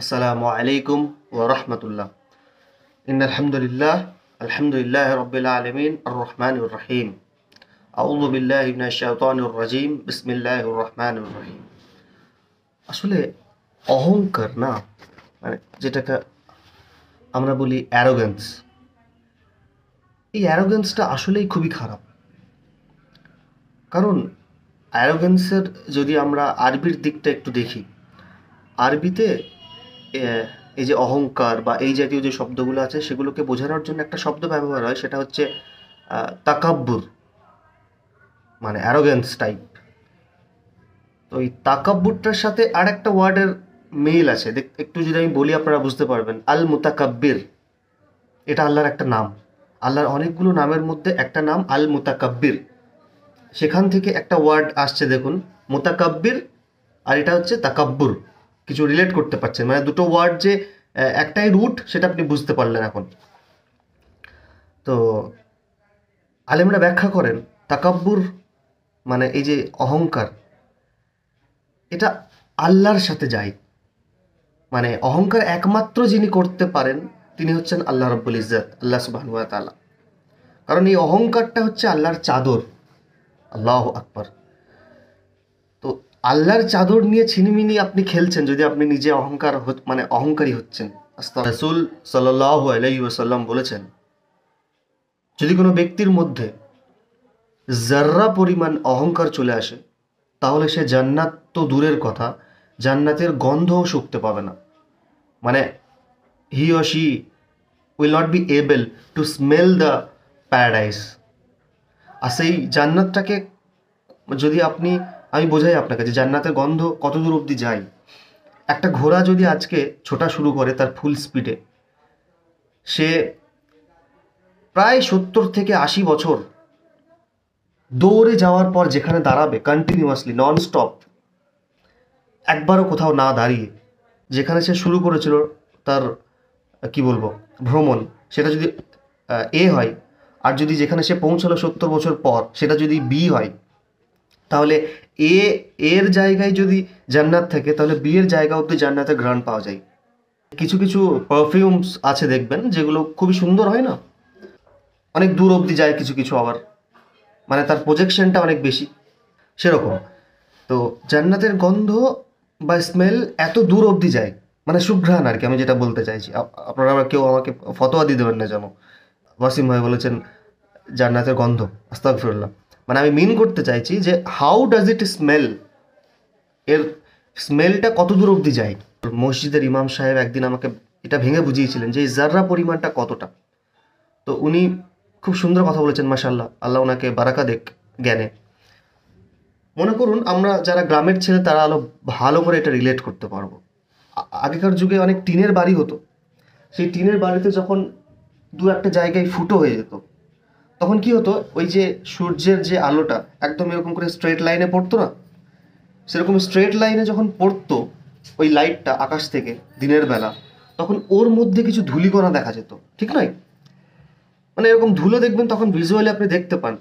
আসসালামু আলাইকুম ওয়া রাহমাতুল্লাহ। ইন্নাল হামদুলিল্লাহ আলহামদুলিল্লাহি রাব্বিল আলামিন আর রহমানির রহিম। আউযু বিল্লাহি মিনাশ শাইতানির রাজিম। বিসমিল্লাহির রহমানির রহিম। আসলে অহংকার না, মানে যেটাকে আমরা বলি অ্যারোগ্যান্স, এই অ্যারোগ্যান্সটা আসলেই খুবই খারাপ। কারণ অ্যারোগ্যান্সের যদি আমরা আরবির দিকটা একটু দেখি, আরবিতে এ এই যে অহংকার বা এই জাতীয় যে শব্দগুলো আছে সেগুলোকে বোঝানোর জন্য একটা শব্দ ব্যবহার হয়, সেটা হচ্ছে তাকাব্বুর, মানে অ্যারোগ্যান্স টাইপ। তো এই তাকাব্বুরটার সাথে আর একটা ওয়ার্ডের মিল আছে, একটু যদি আমি বলি আপনারা বুঝতে পারবেন। আল মুতাকাব্বির, এটা আল্লাহর একটা নাম। আল্লাহর অনেকগুলো নামের মধ্যে একটা নাম আল মুতাকাব্বির। সেখান থেকে একটা ওয়ার্ড আসছে, দেখুন, মুতাকাব্বির, আর এটা হচ্ছে তাকাব্বুর। কিছু রিলেট করতে পারছেন, মানে দুটো ওয়ার্ড যে একটাই রুট, সেটা আপনি বুঝতে পারলেন এখন। তো আলেমরা ব্যাখ্যা করেন তাকাব্বুর মানে এই যে অহংকার, এটা আল্লাহর সাথে যায়। মানে অহংকার একমাত্র যিনি করতে পারেন তিনি হচ্ছেন আল্লাহ রাব্বুল ইজ্জত, আল্লাহ সুবহানাহু ওয়া তাআলা। কারণ এই অহংকারটা হচ্ছে আল্লাহর চাদর। আল্লাহু আকবার। তো আল্লাহর চাদর নিয়ে ছিনিমিনি আপনি খেলছেন যদি আপনি নিজে মানে অহংকারী হচ্ছেন। রাসূল সাল্লাল্লাহু আলাইহি ওয়াসাল্লাম বলেছেন, যদি কোনো ব্যক্তির মধ্যে যার্রা পরিমাণ অহংকার চলে আসে, তাহলে সে জান্নাত তো দূরের কথা, জান্নাতের গন্ধও শুঁকতে পাবে না। মানে হি or she will not be able to smell the paradise। আর সেই জান্নাতটাকে যদি আমি বোঝাই আপনাকে যে জান্নাতের গন্ধ কত দূর অবধি যায়। একটা ঘোড়া যদি আজকে ছোটা শুরু করে তার ফুল স্পিডে, সে প্রায় 70 থেকে 80 বছর দৌড়ে যাওয়ার পর যেখানে দাঁড়াবে কন্টিনিউয়াসলি নন স্টপ, একবারও কোথাও না দাঁড়িয়ে, যেখানে সে শুরু করেছিল তার কি বলবো ভ্রমণ, সেটা যদি এ হয়, আর যদি যেখানে সে পৌঁছালো 70 বছর পর সেটা যদি বি হয়, তাহলে এ এর জায়গায় যদি জান্নাত থাকে, তাহলে বি এর জায়গা অব্দি জান্নাতের ঘ্রাণ পাওয়া যায়। কিছু কিছু পারফিউমস আছে দেখবেন, যেগুলো খুবই সুন্দর হয় না, অনেক দূর অবধি যায়, কিছু কিছু আবার মানে তার প্রজেকশনটা অনেক বেশি, সেরকম। তো জান্নাতের গন্ধ বা স্মেল এত দূর অবধি যায়, মানে সুঘ্রাণ আর কি, আমি যেটা বলতে চাইছি। আপনারা আবার কেউ আমাকে ফতোয়া দিয়ে দেবেন না যেন। ওয়াসিম ভাই বলেছেন জান্নাতের গন্ধ, আস্তাগফিরুল্লাহ। মানে আমি মিন করতে চাইছি যে হাউ ডাজ ইট স্মেল, এর স্মেলটা কত দূর অবধি যায়। মসজিদের ইমাম সাহেব একদিন আমাকে এটা ভেঙে বুঝিয়েছিলেন যে এই জাররা পরিমাণটা কতটা। তো উনি খুব সুন্দর কথা বলেছেন, মাশাআল্লাহ, আল্লাহ ওনাকে বারাকা দেক জ্ঞানে। মনে করুন আমরা যারা গ্রামের ছেলে তারা আলো ভালো করে এটা রিলেট করতে পারবো। আগেকার যুগে অনেক টিনের বাড়ি হতো, সেই টিনের বাড়িতে যখন দু একটা জায়গায় ফুটো হয়ে যেত, তখন কি হতো, ওই যে সূর্যের যে আলোটা একদম এরকম করে স্ট্রেট লাইনে পড়তো না, সেরকম স্ট্রেট লাইনে যখন পড়তো ওই লাইটটা আকাশ থেকে দিনের বেলা, তখন ওর মধ্যে কিছু ধূলিকণা দেখা যেত, ঠিক নয়? মানে এরকম ধুলো দেখবেন তখন ভিজুয়ালি আপনি দেখতে পান,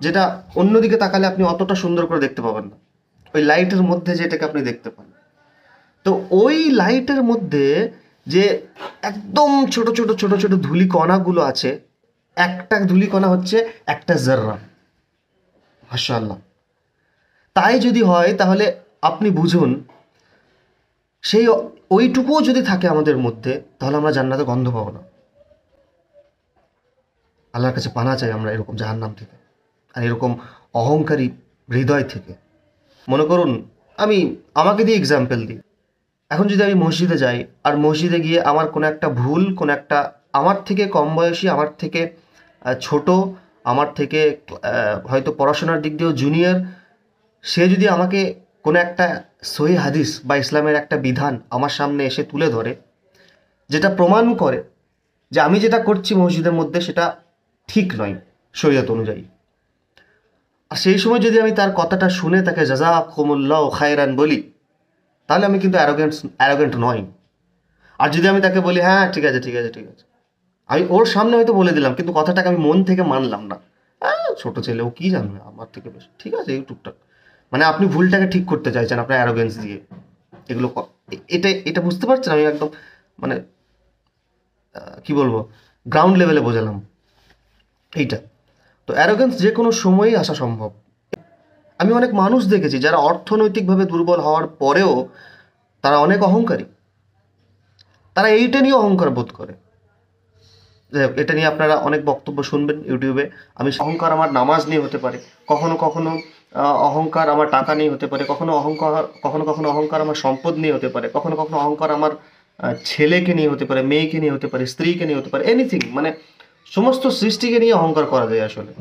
যেটা অন্যদিকে তাকালে আপনি অতটা সুন্দর করে দেখতে পাবেন না, ওই লাইটের মধ্যে যেটাকে আপনি দেখতে পান। তো ওই লাইটের মধ্যে যে একদম ছোট ছোট ছোট ছোট ধূলিকণাগুলো আছে, একটা ধূলিকণা হচ্ছে একটা জাররা। মাশাআল্লাহ। তাই যদি হয় তাহলে আপনি বুঝুন, সেই ওইটুকুও যদি থাকে আমাদের মধ্যে, তাহলে আমরা জান্নাতে গন্ধ পাবো না। আল্লাহর কাছে পানা চাই আমরা এরকম জাহান্নাম থেকে, আর এরকম অহংকারী হৃদয় থেকে। মনে করুন, আমাকে দিয়ে এক্সাম্পল দিই। এখন যদি আমি মসজিদে যাই, আর মসজিদে গিয়ে আমার কোনো একটা ভুল, কোনো একটা আমার থেকে কম বয়সী, আমার থেকে ছোট, আমার থেকে হয়তো পড়াশোনার দিক দিয়েও জুনিয়র, সে যদি আমাকে কোনো একটা সহিহ হাদিস বা ইসলামের একটা বিধান আমার সামনে এসে তুলে ধরে, যেটা প্রমাণ করে যে আমি যেটা করছি মসজিদের মধ্যে সেটা ঠিক নয় শরীয়ত অনুযায়ী, আর সেই সময় যদি আমি তার কথাটা শুনে তাকে জাযাকুমুল্লাহ খায়রান বলি, তাহলে আমি কিন্তু অ্যারোগেন্ট নই। আর যদি আমি তাকে বলি হ্যাঁ ঠিক আছে ঠিক আছে ঠিক আছে, আমি ওর সামনে হয়তো বলে দিলাম, কিন্তু কথাটাকে আমি মন থেকে মানলাম না, ছোট ছেলে, ও কি জানবে আমার থেকে বেশি, ঠিক আছে এই টুকটাক, মানে আপনি ভুলটাকে ঠিক করতে চাইছেন আপনার অ্যারোগেন্স দিয়ে। এগুলো এটা এটা বুঝতে পারছেন? আমি একদম মানে কি বলবো, গ্রাউন্ড লেভেলে বোঝালাম এইটা। তো অ্যারোগেন্স যে কোনো সময়ই আসা সম্ভব। আমি অনেক মানুষ দেখেছি যারা অর্থনৈতিকভাবে দুর্বল হওয়ার পরেও তারা অনেক অহংকারী, তারা এইটা নিয়ে অহংকার বোধ করে। যাই হোক, এটা নিয়ে আপনারা অনেক বক্তব্য শুনবেন ইউটিউবে। আমি অহংকার আমার নামাজ নিয়ে হতে পারে, কখনো কখনো অহংকার আমার টাকা নিয়ে হতে পারে, কখনো কখনো অহংকার আমার সম্পদ নিয়ে হতে পারে, কখনো কখনো অহংকার আমার ছেলেকে নিয়ে হতে পারে, মেয়েকে নিয়ে হতে পারে, স্ত্রীকে নিয়ে হতে পারে, এনিথিং, মানে সমস্ত সৃষ্টিকে নিয়ে অহংকার করা যায় আসলে।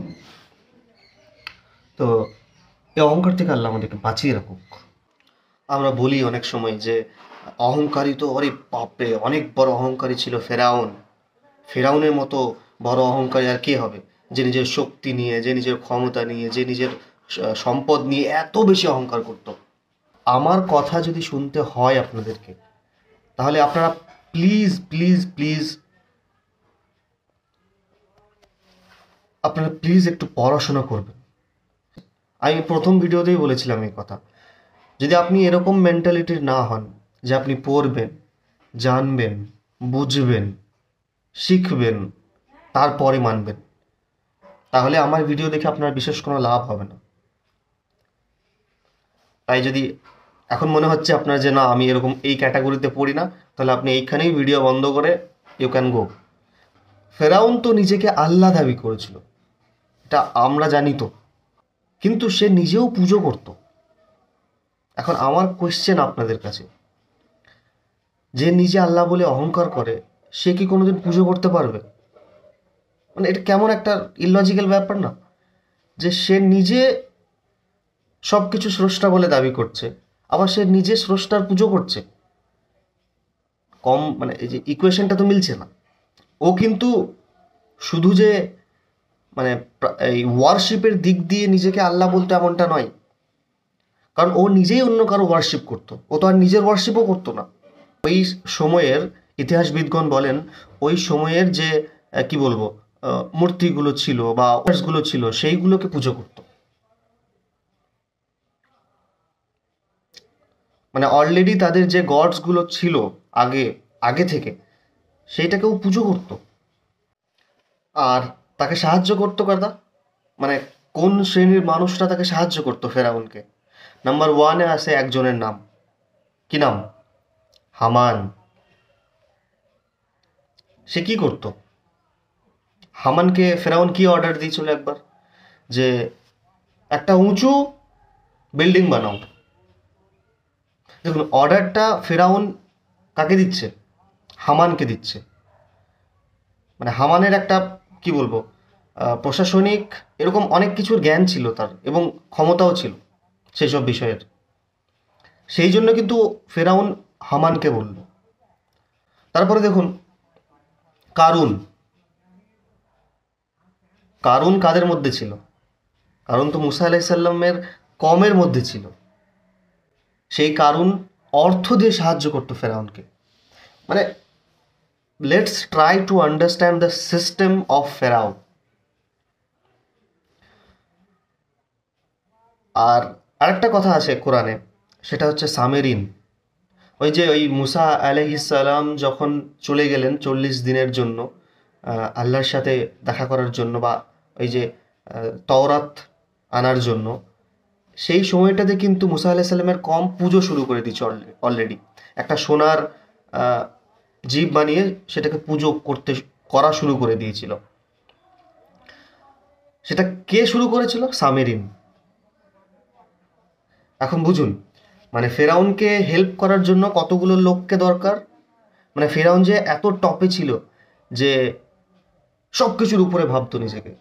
তো এই অহংকার থেকে আল্লাহ আমাদেরকে বাঁচিয়ে রাখুক। আমরা বলি অনেক সময় যে অহংকারী তো, অরে বাপরে, অনেক বড় অহংকারী ছিল ফেরাউন। ফেরাউনের মতো বড় অহংকারী আর কে হবে, যে নিজের শক্তি নিয়ে, যে নিজের ক্ষমতা নিয়ে, যে নিজের সম্পদ নিয়ে এত বেশি অহংকার করত। আমার কথা যদি শুনতে হয় আপনাদেরকে, তাহলে আপনারা প্লিজ প্লিজ প্লিজ আপনারা প্লিজ একটু পড়াশোনা করবেন। আমি প্রথম ভিডিওতেই বলেছিলাম এই কথা। যদি আপনি এরকম মেন্টালিটির না হন যে আপনি পড়বেন, জানবেন, বুঝবেন, শিখবেন, তারপরে মানবেন, তাহলে আমার ভিডিও দেখে আপনার বিশেষ কোনো লাভ হবে না। তাই যদি এখন মনে হচ্ছে আপনার যে না আমি এরকম এই ক্যাটাগরিতে পড়ি না, তাহলে আপনি এইখানেই ভিডিও বন্ধ করে ইউ ক্যান গো। ফেরাউন তো নিজেকে আল্লাহ দাবি করেছিল, এটা আমরা জানি তো, কিন্তু সে নিজেও পুজো করত। এখন আমার কোয়েশ্চেন আপনাদের কাছে, যে নিজে আল্লাহ বলে অহংকার করে সে কি কোনোদিন পুজো করতে পারবে? মানে এটা কেমন একটা ইললজিক্যাল ব্যাপার না, যে সে নিজে সব কিছু স্রষ্টা বলে দাবি করছে, আবার সে নিজে স্রষ্টার পুজো করছে। কম মানে এই যে ইকুয়েশনটা তো মিলছে না। ও কিন্তু শুধু যে মানে এই ওয়ারশিপের দিক দিয়ে নিজেকে আল্লাহ বলতো এমনটা নয়, কারণ ও নিজেই অন্য কারো ওয়ারশিপ করতো, ও তো আর নিজের ওয়ারশিপও করতো না। ওই সময়ের ইতিহাসবিদগণ বলেন, ওই সময়ের যে কি বলবো মূর্তিগুলো ছিল বা গুলো ছিল সেইগুলোকে পুজো করতো। মানে অলরেডি তাদের যে গডসগুলো ছিল আগে আগে থেকে, সেইটাকেও পুজো করতো। আর তাকে সাহায্য করতো কারা? মানে কোন শ্রেণীর মানুষরা তাকে সাহায্য করতো ফেরাউনকে? নাম্বার ওয়ানে আছে একজনের নাম, কি নাম? হামান। সে কি করতো? হামানকে ফেরাউন কি অর্ডার দিয়েছিল একবার, যে একটা উঁচু বিল্ডিং বানাও। দেখুন, অর্ডারটা ফেরাউন কাকে দিচ্ছে? হামানকে দিচ্ছে। মানে হামানের একটা কি বলবো প্রশাসনিক এরকম অনেক কিছুর জ্ঞান ছিল তার, এবং ক্ষমতাও ছিল সেই সব বিষয়ের। সেই জন্য কিন্তু ফেরাউন হামানকে বলল। তারপরে দেখুন কারুন। কারুন কাদের মধ্যে ছিল? কারুন তো মুসা আলাইসাল্লামের কমের মধ্যে ছিল। সেই কারুন অর্থ দিয়ে সাহায্য করতো ফেরাউনকে। মানে let's try to understand the system of ফেরাউন। আর আরেকটা কথা আছে কোরআনে, সেটা হচ্ছে সামেরিন। ওই যে ওই মুসা আলাইহিসসালাম যখন চলে গেলেন 40 দিনের জন্য আল্লাহর সাথে দেখা করার জন্য, বা ওই যে তওরাত আনার জন্য, সেই সময়টাতে কিন্তু মুসা আলাইহিস সালামের কম পুজো শুরু করে দিচ্ছে অলরেডি। একটা সোনার আহ, জীব বানিয়ে সেটাকে পুজো করা শুরু করে দিয়েছিল। সেটা কে শুরু করেছিল? সামেরিন। এখন বুঝুন, মানে ফেরাউনকে হেল্প করার জন্য কতগুলো লোককে দরকার। মানে ফেরাউন যে এত টপে ছিল যে সব কিছুর উপরে ভাবতো নিজেকে।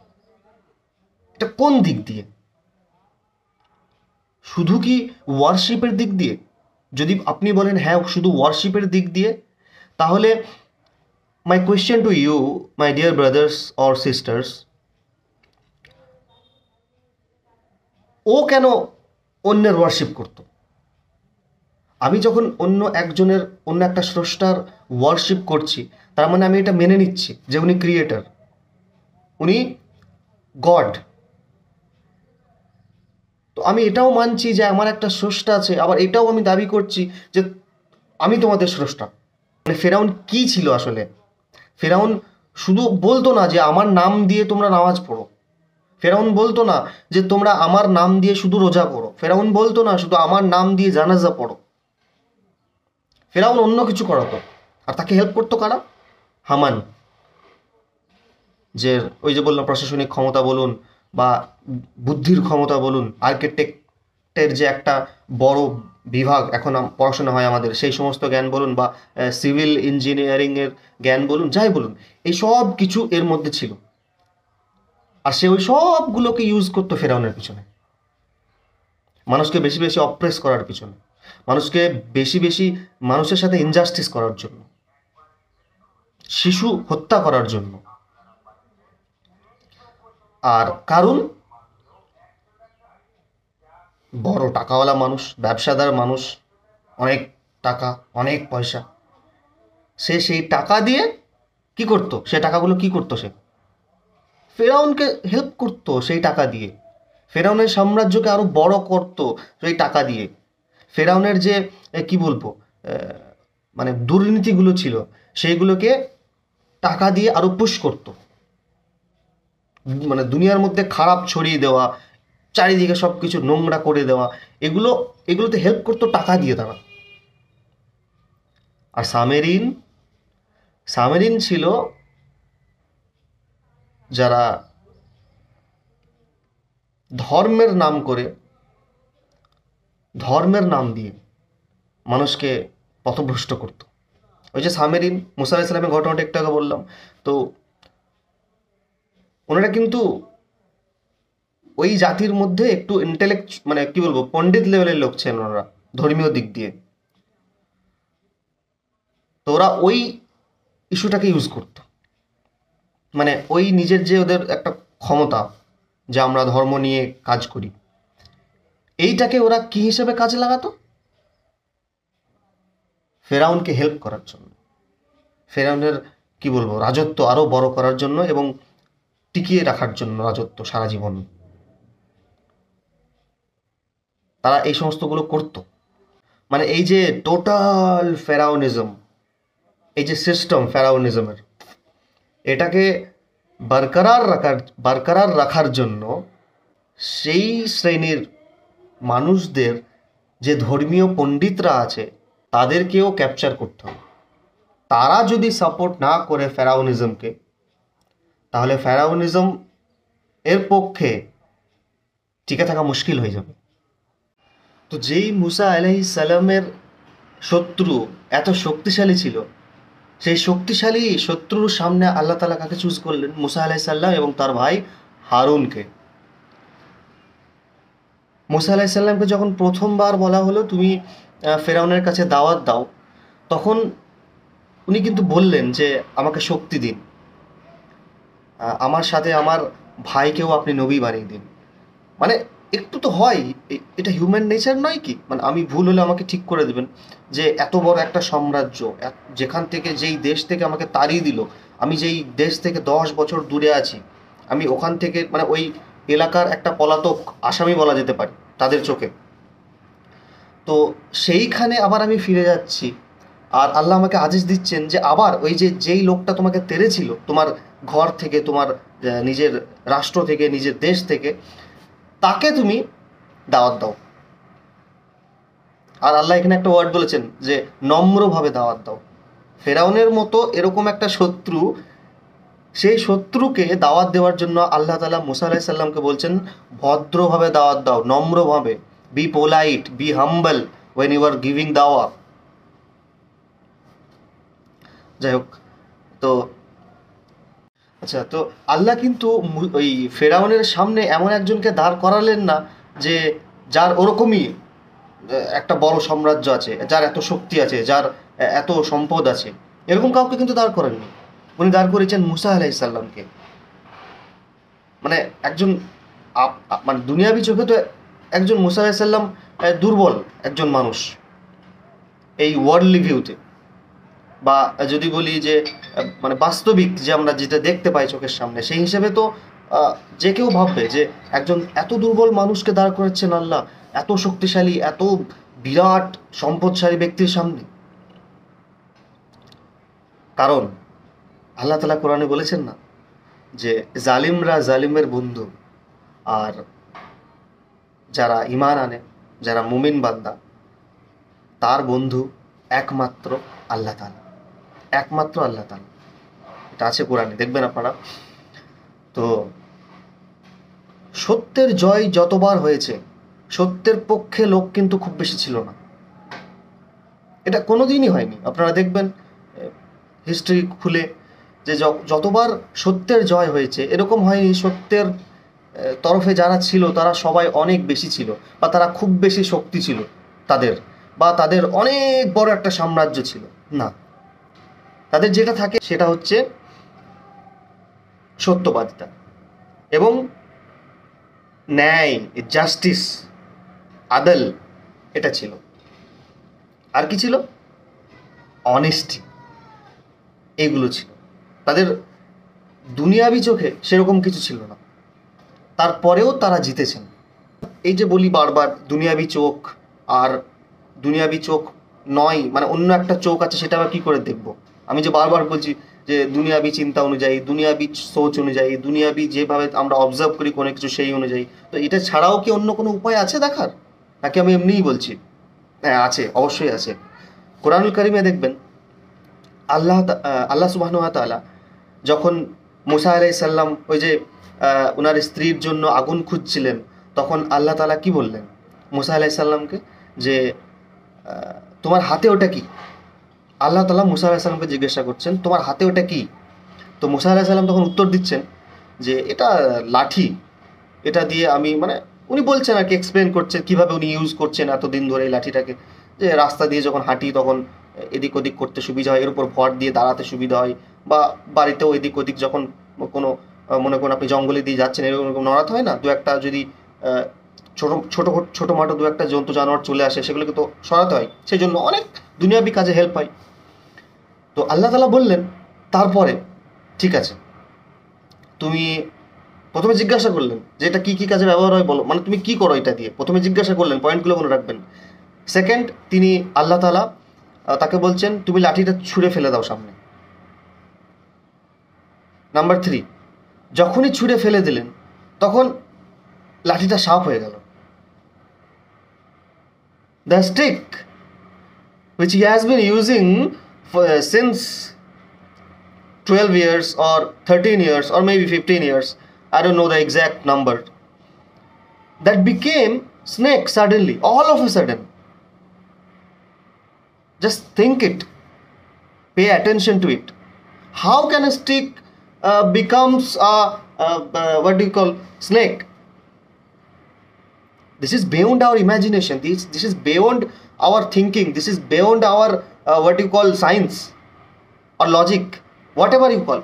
এটা কোন দিক দিয়ে? শুধু কি ওয়ারশিপের দিক দিয়ে? যদি আপনি বলেন হ্যাঁ শুধু ওয়ারশিপের দিক দিয়ে, তাহলে my question to you, my dear brothers or sisters, ও কেন অন্যের ওয়ারশিপ করতো? আমি যখন অন্য একটা স্রষ্টার ওয়ারশিপ করছি, তার মানে আমি এটা মেনে নিচ্ছি যে উনি ক্রিয়েটার, উনি গড। তো আমি এটাও মানছি যে আমার একটা স্রষ্টা আছে, আবার এটাও আমি দাবি করছি যে আমি তোমাদের স্রষ্টা। মানে ফেরাউন কি ছিল আসলে? ফেরাউন শুধু বলতো না যে আমার নাম দিয়ে তোমরা নামাজ পড়ো, ফেরাউন বলতো না যে তোমরা আমার নাম দিয়ে শুধু রোজা করো, ফেরাউন বলতো না শুধু আমার নাম দিয়ে জানাজা পড়ো। ফেরাউন অন্য কিছু করাতো। আর তাকে হেল্প করতো কারা? হামান, যে ওই যে বললাম প্রশাসনিক ক্ষমতা বলুন বা বুদ্ধির ক্ষমতা বলুন, আর্কিটেক্টের যে একটা বড় বিভাগ এখন পড়াশোনা হয় আমাদের, সেই সমস্ত জ্ঞান বলুন বা সিভিল ইঞ্জিনিয়ারিংয়ের জ্ঞান বলুন, যাই বলুন, এই সব কিছু এর মধ্যে ছিল। আর সে ওই সবগুলোকে ইউজ করতো ফেরাউনের পিছনে, মানুষকে বেশি বেশি অপ্রেস করার পিছনে, মানুষকে বেশি বেশি মানুষের সাথে ইনজাস্টিস করার জন্য, শিশু হত্যা করার জন্য। আর কারণ বড় টাকাওয়ালা মানুষ, ব্যবসাদার মানুষ, অনেক টাকা, অনেক পয়সা, সে সেই টাকা দিয়ে কি করতো? সে টাকাগুলো কি করতো? সে ফেরাউনকে হেল্প করতো সেই টাকা দিয়ে, ফেরাউনের সাম্রাজ্যকে আরো বড় করতো সেই টাকা দিয়ে। ফেরাউনের যে কি বলবো মানে দুর্নীতিগুলো ছিল সেইগুলোকে টাকা দিয়ে আরো পুশ করতো। মানে দুনিয়ার মধ্যে খারাপ ছড়িয়ে দেওয়া, চারিদিকে সব কিছু নোংরা করে দেওয়া, এগুলোতে হেল্প করতো টাকা দিয়ে তারা। আর সামেরিন, সামেরিন ছিল যারা ধর্মের নাম করে, ধর্মের নাম দিয়ে মানুষকে পথভ্রষ্ট করত। ওই যে সামেরিন, মুসা আলাইহিস সালামের ঘটনাটা একটু আগে বললাম, তো ওনারা কিন্তু ওই জাতির মধ্যে একটু ইন্টেলেক্ট, মানে কি বলবো, পণ্ডিত লেভেলের লোক ছিলেন ওনারা ধর্মীয় দিক দিয়ে। তো ওরা ওই ইস্যুটাকে ইউজ করতো, মানে ওই নিজের যে ওদের একটা ক্ষমতা যে আমরা ধর্ম নিয়ে কাজ করি, এইটাকে ওরা কি হিসেবে কাজে লাগাতো? ফেরাউনকে হেল্প করার জন্য, ফেরাউনের কি বলবো রাজত্ব আরো বড় করার জন্য এবং টিকিয়ে রাখার জন্য রাজত্ব সারা জীবন তারা এই সমস্তগুলো করতো। মানে এই যে টোটাল ফেরাউনিজম, এই যে সিস্টেম ফেরাউনিজমের, এটাকে বরকরার রাখার জন্য সেই শ্রেণীর মানুষদের, যে ধর্মীয় পণ্ডিতরা আছে, তাদেরকেও ক্যাপচার করতে হবে। তারা যদি সাপোর্ট না করে ফেরাউনিজমকে, তাহলে ফেরাউনিজম এর পক্ষে টিকে থাকা মুশকিল হয়ে যাবে। তো যেই মুসা আলাইহিস সালামের শত্রু এত শক্তিশালী ছিল, সেই শক্তিশালী শত্রুর সামনে আল্লাহ তাআলা কাকে চুজ করলেন? মুসা আলাইহিস সালাম এবং তার ভাই হারুনকে। মুসা আলাইহিস সালামকে যখন প্রথমবার বলা হলো তুমি ফেরাউনের কাছে দাওয়াত দাও, তখন উনি কিন্তু বললেন যে আমাকে শক্তি দিন, আমার সাথে আমার ভাইকেও আপনি নবী বানিয়ে দিন। মানে একটু তো হয়, এটা হিউম্যান নেচার নয় কি? মানে আমি ভুল হলে আমাকে ঠিক করে দেবেন, যে এত বড় একটা সাম্রাজ্য, যেখান থেকে, যেই দেশ থেকে আমাকে তাড়িয়ে দিল, আমি যেই দেশ থেকে 10 বছর দূরে আছি, আমি ওখান থেকে মানে ওই এলাকার একটা পলাতক আসামি বলা যেতে পারে তাদের চোখে। তো সেইখানে আবার আমি ফিরে যাচ্ছি, আর আল্লাহ আমাকে আদেশ দিচ্ছেন যে আবার ওই যে যেই লোকটা তোমাকে তেড়েছিল তোমার ঘর থেকে, তোমার নিজের রাষ্ট্র থেকে, নিজের দেশ থেকে, তাকে তুমি দাওয়াত দাও। আর আল্লাহ এখানে একটা ওয়ার্ড বলেছেন যে নম্রভাবে দাওয়াত দাও। ফেরাউনের মতো এরকম একটা শত্রু, সেই শত্রুকে দাওয়াত দেওয়ার জন্য আল্লাহ তাআলা মুসা আলাইহিস সালামকে বলছেন ভদ্রভাবে দাওয়াত দাও, নম্রভাবে, be polite, be humble when you are giving দাওয়া। যাই হোক, তো আচ্ছা, তো আল্লাহ কিন্তু ওই ফেরাউনের সামনে এমন একজনকে দাঁড় করালেন না যে যার ওরকমই একটা বড় সাম্রাজ্য আছে, যার এত শক্তি আছে, যার এত সম্পদ আছে, এরকম কাউকে কিন্তু দাঁড় করেননি। উনি দাঁড় করেছেন মুসা আলাইহিস সালামকে। মানে একজন মানে দুনিয়াবি চোখে তো একজন মুসা আলাইহিস সালাম দুর্বল একজন মানুষ এই ওয়ার্ল্ডলি ভিউতে, বা যদি বলি যে মানে বাস্তবিক যে আমরা যেটা দেখতে পাই চোখের সামনে, সেই হিসেবে তো যে কেউ ভাববে যে একজন এত দুর্বল মানুষকে দাঁড় করাচ্ছেন আল্লাহ এত শক্তিশালী, এত বিরাট সম্পদশালী ব্যক্তির সামনে। কারণ আল্লাহ তাআলা কোরআনে বলেছেন না যে জালিমরা জালিমের বন্ধু, আর যারা ঈমান আনে, যারা মুমিন বান্দা, তার বন্ধু একমাত্র আল্লাহ তাআলা, একমাত্র আল্লাহ তাআলা। এটা আছে কোরআনে, দেখবেন আপনারা। তো সত্যের জয় যতবার হয়েছে, সত্যের পক্ষে লোক কিন্তু খুব বেশি ছিল না। এটা কোনোদিনই হয়নি। আপনারা দেখবেন হিস্ট্রি খুলে যে যতবার সত্যের জয় হয়েছে, এরকম হয়নি সত্যের তরফে যারা ছিল তারা সবাই অনেক বেশি ছিল, বা তারা খুব বেশি শক্তি ছিল তাদের, বা তাদের অনেক বড় একটা সাম্রাজ্য ছিল। না, তাদের যেটা থাকে সেটা হচ্ছে সত্যবাদিতা এবং ন্যায়, জাস্টিস, আদল, এটা ছিল। আর কি ছিল? অনেস্টি, এগুলো ছিল তাদের। দুনিয়াবি চোখে সেরকম কিছু ছিল না, তারপরেও তারা জিতেছেন। এই যে বলি বারবার দুনিয়াবি চোখ, আর দুনিয়াবি চোখ নয় মানে অন্য একটা চোখ আছে, সেটা আবার কী করে দেখব? আমি যে বারবার বলছি যে দুনিয়াবি চিন্তা অনুযায়ী, দুনিয়াবি সোচ অনুযায়ী, দুনিয়াবি যেভাবে আমরা অবজার্ভ করি কোনো কিছু সেই অনুযায়ী, তো এটা ছাড়াও কি অন্য কোনো উপায় আছে দেখার, নাকি আমি এমনিই বলছি? হ্যাঁ আছে, অবশ্যই আছে। কোরআনুল কারিমে দেখবেন আল্লাহ সুবহানাহু ওয়া তাআলা যখন মুসা আলাইহিস সালাম ওই যে ওনার স্ত্রীর জন্য আগুন খুঁজছিলেন, তখন আল্লাহ তাআলা কি বললেন মুসা আলাইহিস সালামকে? যে তোমার হাতে ওটা কি? আল্লাহ তাআলা মুসা আলাইহিস সালামকে জিজ্ঞাসা করছেন, তোমার হাতে ওটা কি? তো মুসা আলাইহিস সালাম তখন উত্তর দিচ্ছেন যে এটা লাঠি, এটা দিয়ে আমি, মানে উনি বলছেন আর কি, এক্সপ্লেন করছেন কীভাবে উনি ইউজ করছেন এতদিন ধরে এই লাঠিটাকে, যে রাস্তা দিয়ে যখন হাঁটি তখন এদিক ওদিক করতে সুবিধা হয়, এর উপর ভর দিয়ে দাঁড়াতে সুবিধা হয়, বা বাড়িতেও এদিক ওদিক যখন কোনো মনে করুন আপনি জঙ্গলে দিয়ে যাচ্ছেন, এরকম নড়াতে হয় না, দু একটা যদি ছোটো ছোটো ছোটো মাটো দু একটা জন্তু জানোয়ার চলে আসে, সেগুলোকে তো সরাতে হয়, সেই জন্য অনেক দুনিয়াবি কাজে হেল্প হয়। তো আল্লাহ তাআলা বললেন তারপরে ঠিক আছে, তুমি প্রথমে জিজ্ঞাসা করলেন যে এটা কী কী কাজে ব্যবহার হয় বলো, মানে তুমি কী করো এটা দিয়ে, প্রথমে জিজ্ঞাসা করলেন, পয়েন্টগুলো মনে রাখবেন। সেকেন্ড, তিনি আল্লাহ তাআলা তাকে বলছেন তুমি লাঠিটা ছুঁড়ে ফেলে দাও সামনে। নাম্বার 3, যখনই ছুঁড়ে ফেলে দিলেন তখন লাঠিটা শার্প হয়ে গেল। The stick which he has been using since 12 years or 13 years or maybe 15 years, I don't know the exact number, that became snake suddenly, all of a sudden. Just think it, pay attention to it. How can a stick becomes a what do you call snake? This is beyond our imagination, this is beyond our thinking, this is beyond our what you call science or logic, whatever you call.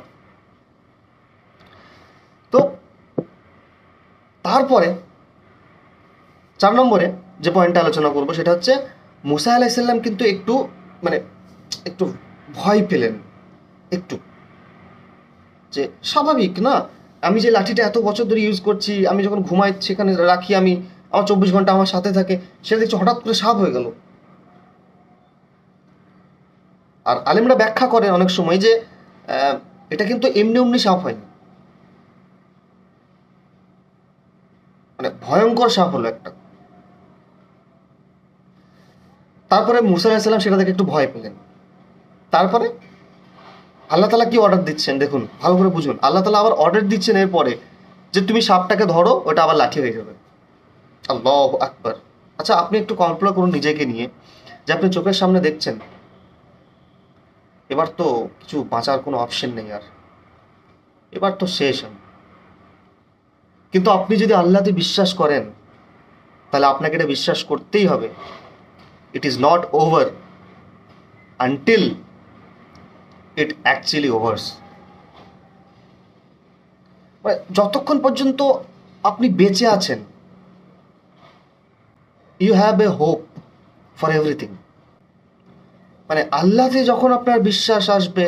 তো তারপরে 4 নম্বরে যে পয়েন্টটা আলোচনা করব সেটা হচ্ছে মুসা আলাইহিস সালাম কিন্তু একটু ভয় পেলেন, একটু, যে স্বাভাবিক না, আমি যে লাঠিটা এত বছর ধরে ইউজ করছি, আমি যখন ঘুমাই সেখানে রাখি, আমি আমার 24 ঘন্টা আমার সাথে থাকে, সেটা দেখছি হঠাৎ করে সাপ হয়ে গেল। আর আলেমরা ব্যাখ্যা করেন অনেক সময় যে এটা কিন্তু এমনি এমনি সাপ হয়নি, মানে ভয়ঙ্কর সাপ হলো একটা। তারপরে মুসা আলাইহিস সালাম সেটা দেখে একটু ভয় পেলেন। তারপরে আল্লাহ তাআলা কি অর্ডার দিচ্ছেন দেখুন, ভালো করে বুঝুন। আল্লাহ তাআলা আবার অর্ডার দিচ্ছেন এরপরে যে তুমি সাপটাকে ধরো, ওটা আবার লাঠি হয়ে যাবে। আল্লাহু আকবার। আচ্ছা, আপনি একটু কল্পনা করুন নিজেকে নিয়ে যে আপনি চোখের সামনে দেখছেন, এবার তো কিছু বাঁচার কোনো অপশন নেই, আর এবার তো শেষ আমি। কিন্তু আপনি যদি আল্লাহতে বিশ্বাস করেন তাহলে আপনাকে এটা বিশ্বাস করতেই হবে, it is not over until it actually overs. মানে যতক্ষণ পর্যন্ত আপনি বেঁচে আছেন, you have a hope for everything. মানে আল্লাহতে যখন আপনার বিশ্বাস আসবে,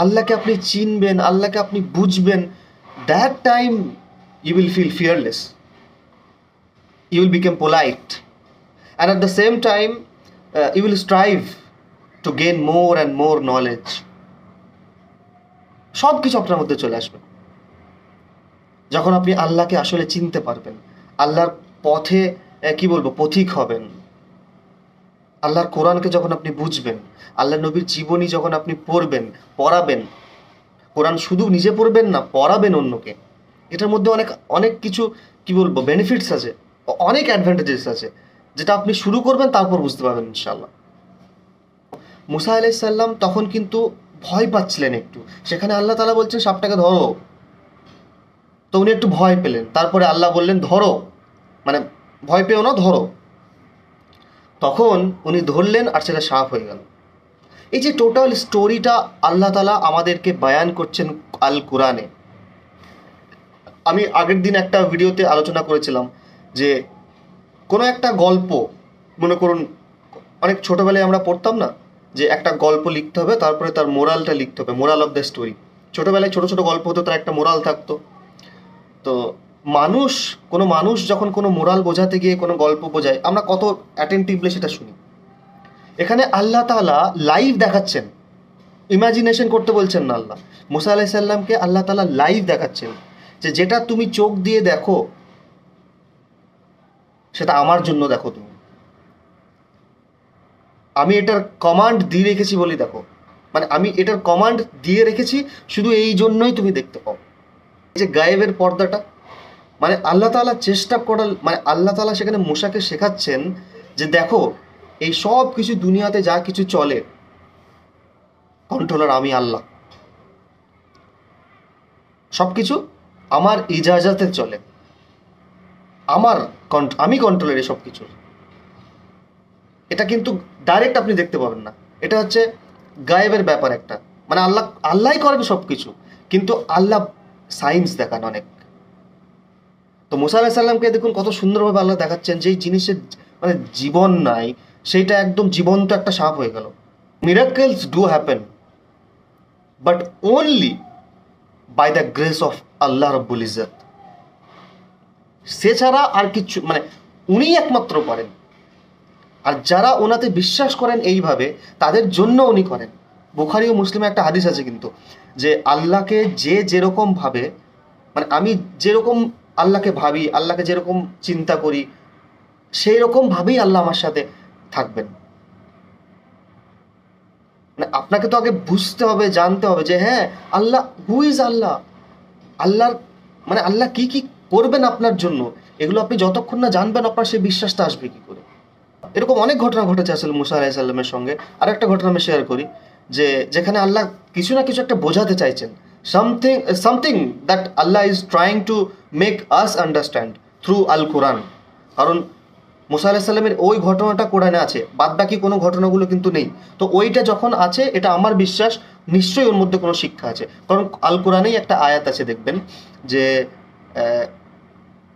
আল্লাহকে আপনি চিনবেন, আল্লাহকে আপনি বুঝবেন, that time you will feel fearless, you will become polite, and at the same time you will strive to gain more and more knowledge. সব কিছু আপনার মধ্যে চলে আসবে। যখন আপনি আল্লাহকে আসলে চিনতে পারবেন, আল্লাহর পথে কি বলবো পথিক হবেন, আল্লাহর কোরআনকে যখন আপনি বুঝবেন, আল্লাহ নবীর জীবনী যখন আপনি পড়বেন, পড়াবেন, কোরআন শুধু নিজে পড়বেন না, পড়াবেন অন্যকে, এটার মধ্যে অনেক অনেক কিছু কি বলবো বেনিফিটস আছে, অনেক অ্যাডভান্টেজেস আছে, যেটা আপনি শুরু করবেন তারপর বুঝতে পারবেন ইনশাআল্লাহ। মুসা আলাইহিস সালাম তখন কিন্তু ভয় পাচ্ছিলেন একটু, সেখানে আল্লাহ তাআলা বলছেন সাপটাকে ধরো, তো উনি একটু ভয় পেলেন, তারপরে আল্লাহ বললেন ধরো, মানে ভয় পেও না, ধরো। তখন উনি ধরলেন আর সেটা সাপ হয়ে গেল। এই যে টোটাল স্টোরিটা আল্লাহ তাআলা আমাদেরকে বয়ান করছেন আল কোরআনে। আমি আগের দিন একটা ভিডিওতে আলোচনা করেছিলাম যে কোনো একটা গল্প, মনে করুন অনেক ছোটোবেলায় আমরা পড়তাম না যে একটা গল্প লিখতে হবে, তারপরে তার মোরালটা লিখতে হবে, মোরাল অফ দ্য স্টোরি। ছোটোবেলায় ছোটো ছোটো গল্প হতো, তার একটা মোরাল থাকতো। তো কোনো মানুষ যখন কোনো মোরাল বোঝাতে গিয়ে কোনো গল্প বোঝায়, আমরা কত অ্যাটেন্টিভলি সেটা শুনি। এখানে আল্লাহ তাআলা লাইভ দেখাচ্ছেন, ইমাজিনেশন করতে বলছেন না আল্লাহ। মুসা আলাইহিস সালামকে আল্লাহ তাআলা লাইভ দেখাচ্ছেন যে যেটা তুমি চোখ দিয়ে দেখো সেটা আমার জন্য দেখো তুমি, আমি এটার কমান্ড দিয়ে রেখেছি বলি দেখো, মানে আমি এটার কমান্ড দিয়ে রেখেছি শুধু এই জন্যই তুমি দেখতে পাও। এই যে গায়েবের পর্দাটা, মানে আল্লাহ তাআলা চেষ্টা করার, মানে আল্লাহ তাআলা সেখানে মুসাকে শেখাচ্ছেন যে দেখো এই সব কিছু দুনিয়াতে যা কিছু চলে, কন্ট্রোলার আমি আল্লাহ, সব কিছু আমার ইজাজতে চলে, আমি কন্ট্রোলার এই সব কিছুর। এটা কিন্তু ডাইরেক্ট আপনি দেখতে পাবেন না, এটা হচ্ছে গায়েবের ব্যাপার একটা, মানে আল্লাহই করেন সব কিছু, কিন্তু আল্লাহ সায়েন্স দেখান অনেক। তো মুসা আলাইহিস সালামকে দেখুন কত সুন্দরভাবে আল্লাহ দেখাচ্ছেন যেই জিনিসের মানে জীবন নাই, সেইটা একদম জীবন্ত একটা সাপ হয়ে গেল। Miracles do happen, but only by the grace of Allah রব্বুল ইজ্জত। সে ছাড়া আর কিছু, মানে উনিই একমাত্র পারেন, আর যারা ওনাতে বিশ্বাস করেন এইভাবে তাদের জন্য উনি করেন। বুখারী ও মুসলিমে একটা হাদিস আছে কিন্তু, যে আল্লাহকে যে যেরকম ভাবে, মানে আমি যেরকম আল্লাহকে ভাবি, আল্লাহকে যেরকম চিন্তা করি, সেই রকম ভাবেই আল্লাহ আমার সাথে থাকবেন। মানে আপনাকে তো আগে বুঝতে হবে, জানতে হবে যে হ্যাঁ আল্লাহ, হু ইজ আল্লাহ, আল্লাহর মানে আল্লাহ কি কি করবেন আপনার জন্য, এগুলো আপনি যতক্ষণ না জানবেন আপনার সেই বিশ্বাসটা আসবে কি করে। এরকম অনেক ঘটনা ঘটেছে আসলে মুসা আলাইহিস সালামের সঙ্গে। আর একটা ঘটনা আমি শেয়ার করি, যে যেখানে আল্লাহ কিছু না কিছু একটা বোঝাতে চাইছেন, something that Allah is trying to make us understand through al Quran. কারণ মুসা আলাইহিস সালামের ওই ঘটনাটা কোরআনে আছে, বাদ বাকি কোনো ঘটনাগুলো কিন্তু নেই। তো ওইটা যখন আছে, এটা আমার বিশ্বাস নিশ্চয়ই ওর মধ্যে কোনো শিক্ষা আছে। কারণ আল কোরআনেই একটা আয়াত আছে দেখবেন যে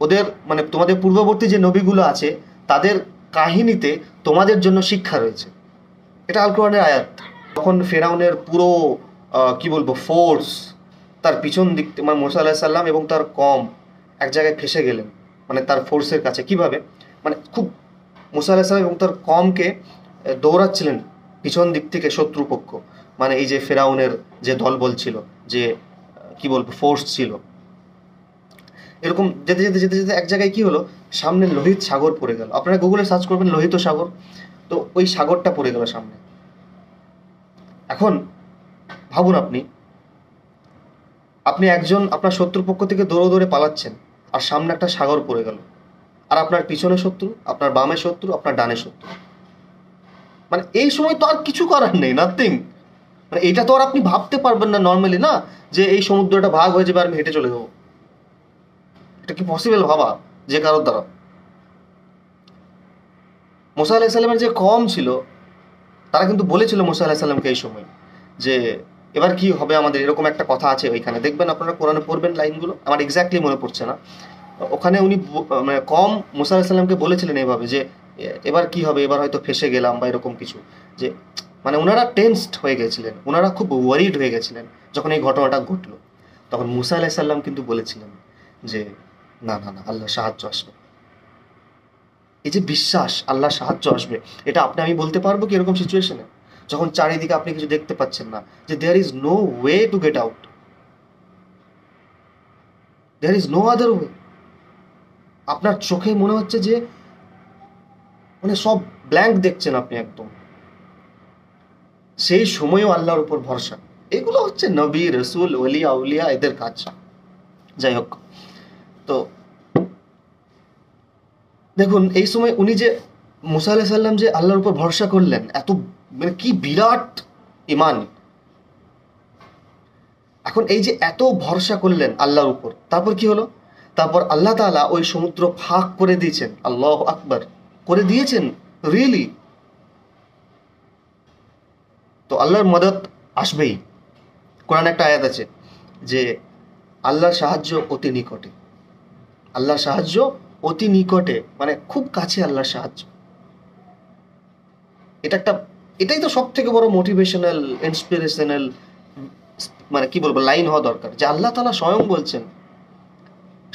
ওদের মানে তোমাদের পূর্ববর্তী যে নবীগুলো আছে তাদের কাহিনীতে তোমাদের জন্য শিক্ষা রয়েছে, এটা আল কোরআনের আয়াত। তখন ফেরাউনের পুরো কি বলবো ফোর্স তার পিছন দিক, মানে মুসা আলাইহিস সালাম এবং তার কম এক জায়গায় ফেসে গেলেন, মানে তার ফোর্সের কাছে। কিভাবে, মানে খুব মুসা আলাইহিস সালাম এবং তার কমকে দৌড়াচ্ছিলেন পিছন দিক থেকে শত্রুপক্ষ, মানে এই যে ফেরাউনের যে দলবল ছিল, যে কি বলবো ফোর্স ছিল। এরকম যেতে যেতে যেতে যেতে এক জায়গায় কি হলো, সামনে লোহিত সাগর পড়ে গেল। আপনারা গুগলে সার্চ করবেন লোহিত সাগর, তো ওই সাগরটা পড়ে গেল সামনে। এখন ভাবুন আপনি একজন আপনার শত্রুপক্ষ থেকে দৌড়ে দৌড়ে পালাচ্ছেন, আর সামনে একটা সাগর পড়ে গেল, আর আপনার পিছনে শত্রু, আপনার বামে শত্রু, আপনার ডানে শত্রু। মানে এই সময় তো আর কিছু করার নেই, নাথিং। মানে এটা তো আর আপনি ভাবতে পারবেন না নর্মালি, না যে এই সমুদ্রটা ভাগ হয়ে যাবে আর আমি হেঁটে চলে যাবো। এটা কি পসিবল ভাবা যে কারোর দ্বারা? মুসা আলাইহিস সালামের যে কম ছিল তারা কিন্তু বলেছিল মুসা আলাইহিস সালামকে এই সময় যে এবার কি হবে আমাদের, এরকম একটা কথা আছে ওইখানে, দেখবেন আপনারা কোরআনে পড়বেন লাইনগুলো, আমার এক্স্যাক্টলি মনে পড়ছে না। ওখানে উনি মানে কম মুসা আলাইহিস সালামকে বলেছিলেন এইভাবে যে এবার কি হবে, এবার হয়তো ফেসে গেলাম বা এরকম কিছু, যে মানে ওনারা টেন্সড হয়ে গেছিলেন, ওনারা খুব ওয়ারিড হয়ে গেছিলেন যখন এই ঘটনাটা ঘটলো। তখন মুসা আলাইহিস সালাম কিন্তু বলেছিলেন যে না না না, আল্লাহ সাহায্য আসবে। এই যে বিশ্বাস আল্লাহ সাহায্য আসবে, এটা আমি বলতে পারবো কি এরকম সিচুয়েশনে, যখন চারিদিকে আপনি কিছু দেখতে পাচ্ছেন না, যে there is no way to get out, there is no other way. আপনার চোখে মনে হচ্ছে যে মানে সব ব্ল্যাঙ্ক দেখছেন আপনি একদম, সেই সময়ও আল্লাহর উপর ভরসা। এগুলো হচ্ছে নবী, রসুল, ওলি, আউলিয়া এদের কাজ। যাই হোক, তো দেখুন এই সময় উনি যে মুসা আলাইহিস সালাম যে আল্লাহর উপর ভরসা করলেন, এত মানে কি বিরাট ইমান। এখন এই যে এত ভরসা করলেন আল্লাহর উপর, তারপর কি হলো? তারপর আল্লাহ তাআলা ওই সমুদ্র ফাঁক করে দিয়েছেন। আল্লাহু আকবার, করে দিয়েছেন রিয়েলি। তো আল্লাহর মদদ আসবেই। কোরআন একটা আয়াত আছে যে আল্লাহর সাহায্য অতি নিকটে। আল্লাহর সাহায্য অতি নিকটে, মানে খুব কাছে আল্লাহর সাহায্য। এটা একটা, এটাই তো সব থেকে বড় মোটিভেশনাল, ইন্সপিরেশনাল, মানে কি বলবো, লাইন হওয়া দরকার, যে আল্লাহ তাআলা স্বয়ং বলছেন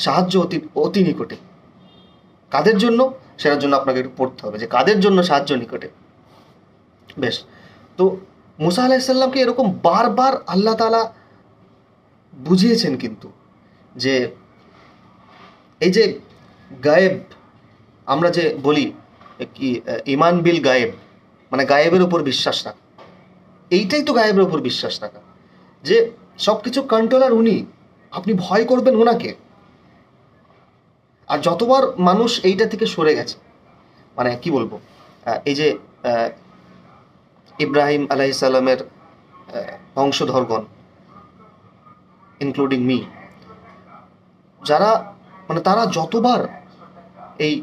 সাহায্য অতি অতি নিকটে। কাদের জন্য? সেটার জন্য আপনাকে একটু পড়তে হবে যে কাদের জন্য সাহায্য নিকটে। বেশ, তো মুসা আলাইহিস সালামকে এরকম বারবার আল্লাহ তাআলা বুঝিয়েছেন কিন্তু, যে এই যে গায়েব, আমরা যে বলি কি ইমান বিল গায়েব, মানে গায়েবের উপর বিশ্বাস রাখা, এইটাই তো গায়েবের উপর বিশ্বাস রাখা, যে সব কিছু কন্ট্রোলার উনি, আপনি ভয় করবেন ওনাকে। আর যতবার মানুষ এইটা থেকে সরে গেছে, মানে কি বলবো, এই যে আহ, ইব্রাহিম আলাইহিস সালামের বংশধরগণ, ইনক্লুডিং মি, যারা মানে তারা যতবার এই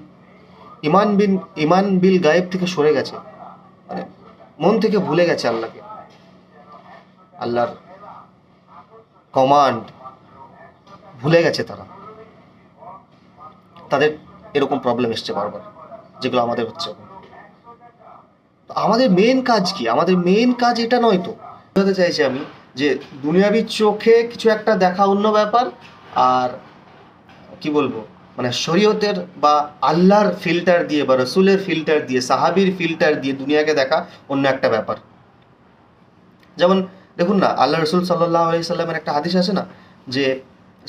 ইমান বিল গায়েব থেকে সরে গেছে, মানে মন থেকে ভুলে গেছে আল্লাহকে, আল্লাহর কমান্ড ভুলে গেছে, তাদের এরকম প্রবলেম এসছে বারবার, যেগুলো আমাদের হচ্ছে। তো আমাদের মেন কাজ কি? আমাদের মেন কাজ এটা নয় তো। বলতে চাইছি আমি যে দুনিয়াবি চোখে কিছু একটা দেখা অন্য ব্যাপার, আর কি বলবো, মানে শরীয়তের বা আল্লাহর ফিল্টার দিয়ে বা রসুলের ফিল্টার দিয়ে, সাহাবীর ফিল্টার দিয়ে দুনিয়াকে দেখা অন্য একটা ব্যাপার। যেমন দেখুন না, আল্লাহ রসুল সাল্লাল্লাহু আলাইহি সাল্লামের একটা হাদিস আছে না, যে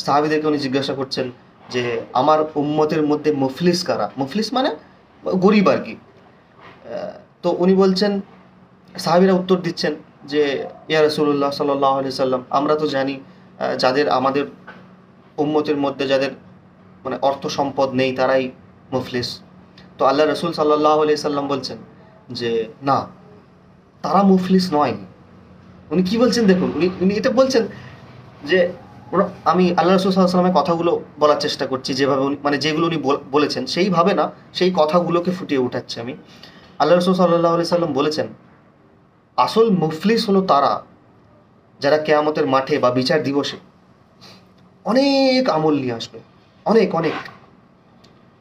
সাহাবীদেরকে উনি জিজ্ঞাসা করছেন যে আমার উম্মতের মধ্যে মুফলিস কারা? মুফলিস মানে গরিব আর কি। তো উনি বলছেন, সাহাবীরা উত্তর দিচ্ছেন যে ইয়া রাসূলুল্লাহ সাল্লাল্লাহু আলাইহি সাল্লাম, আমরা তো জানি যাদের আমাদের উম্মতের মধ্যে যাদের মানে অর্থ সম্পদ নেই তারাই মুফলিস। তো আল্লাহ রসুল সাল্লাল্লাহু আলাইহি সাল্লাম বলছেন যে না, তারা মুফলিস নয়। উনি কি বলছেন দেখুন, উনি উনি এটা বলছেন যে আমি আল্লাহ রসুল সাল্লাল্লাহু আলাইহি সাল্লামের কথাগুলো বলার চেষ্টা করছি, যেভাবে মানে যেগুলো উনি বলেছেন সেইভাবে না, সেই কথাগুলোকে ফুটিয়ে উঠাচ্ছি আমি। আল্লাহ রসুল সাল্লাল্লাহু আলাইহি সাল্লাম বলেছেন, আসল মুফলিস হলো তারা যারা কেয়ামতের মাঠে বা বিচার দিবসে অনেক আমল নিয়ে আসবে, অনেক অনেক,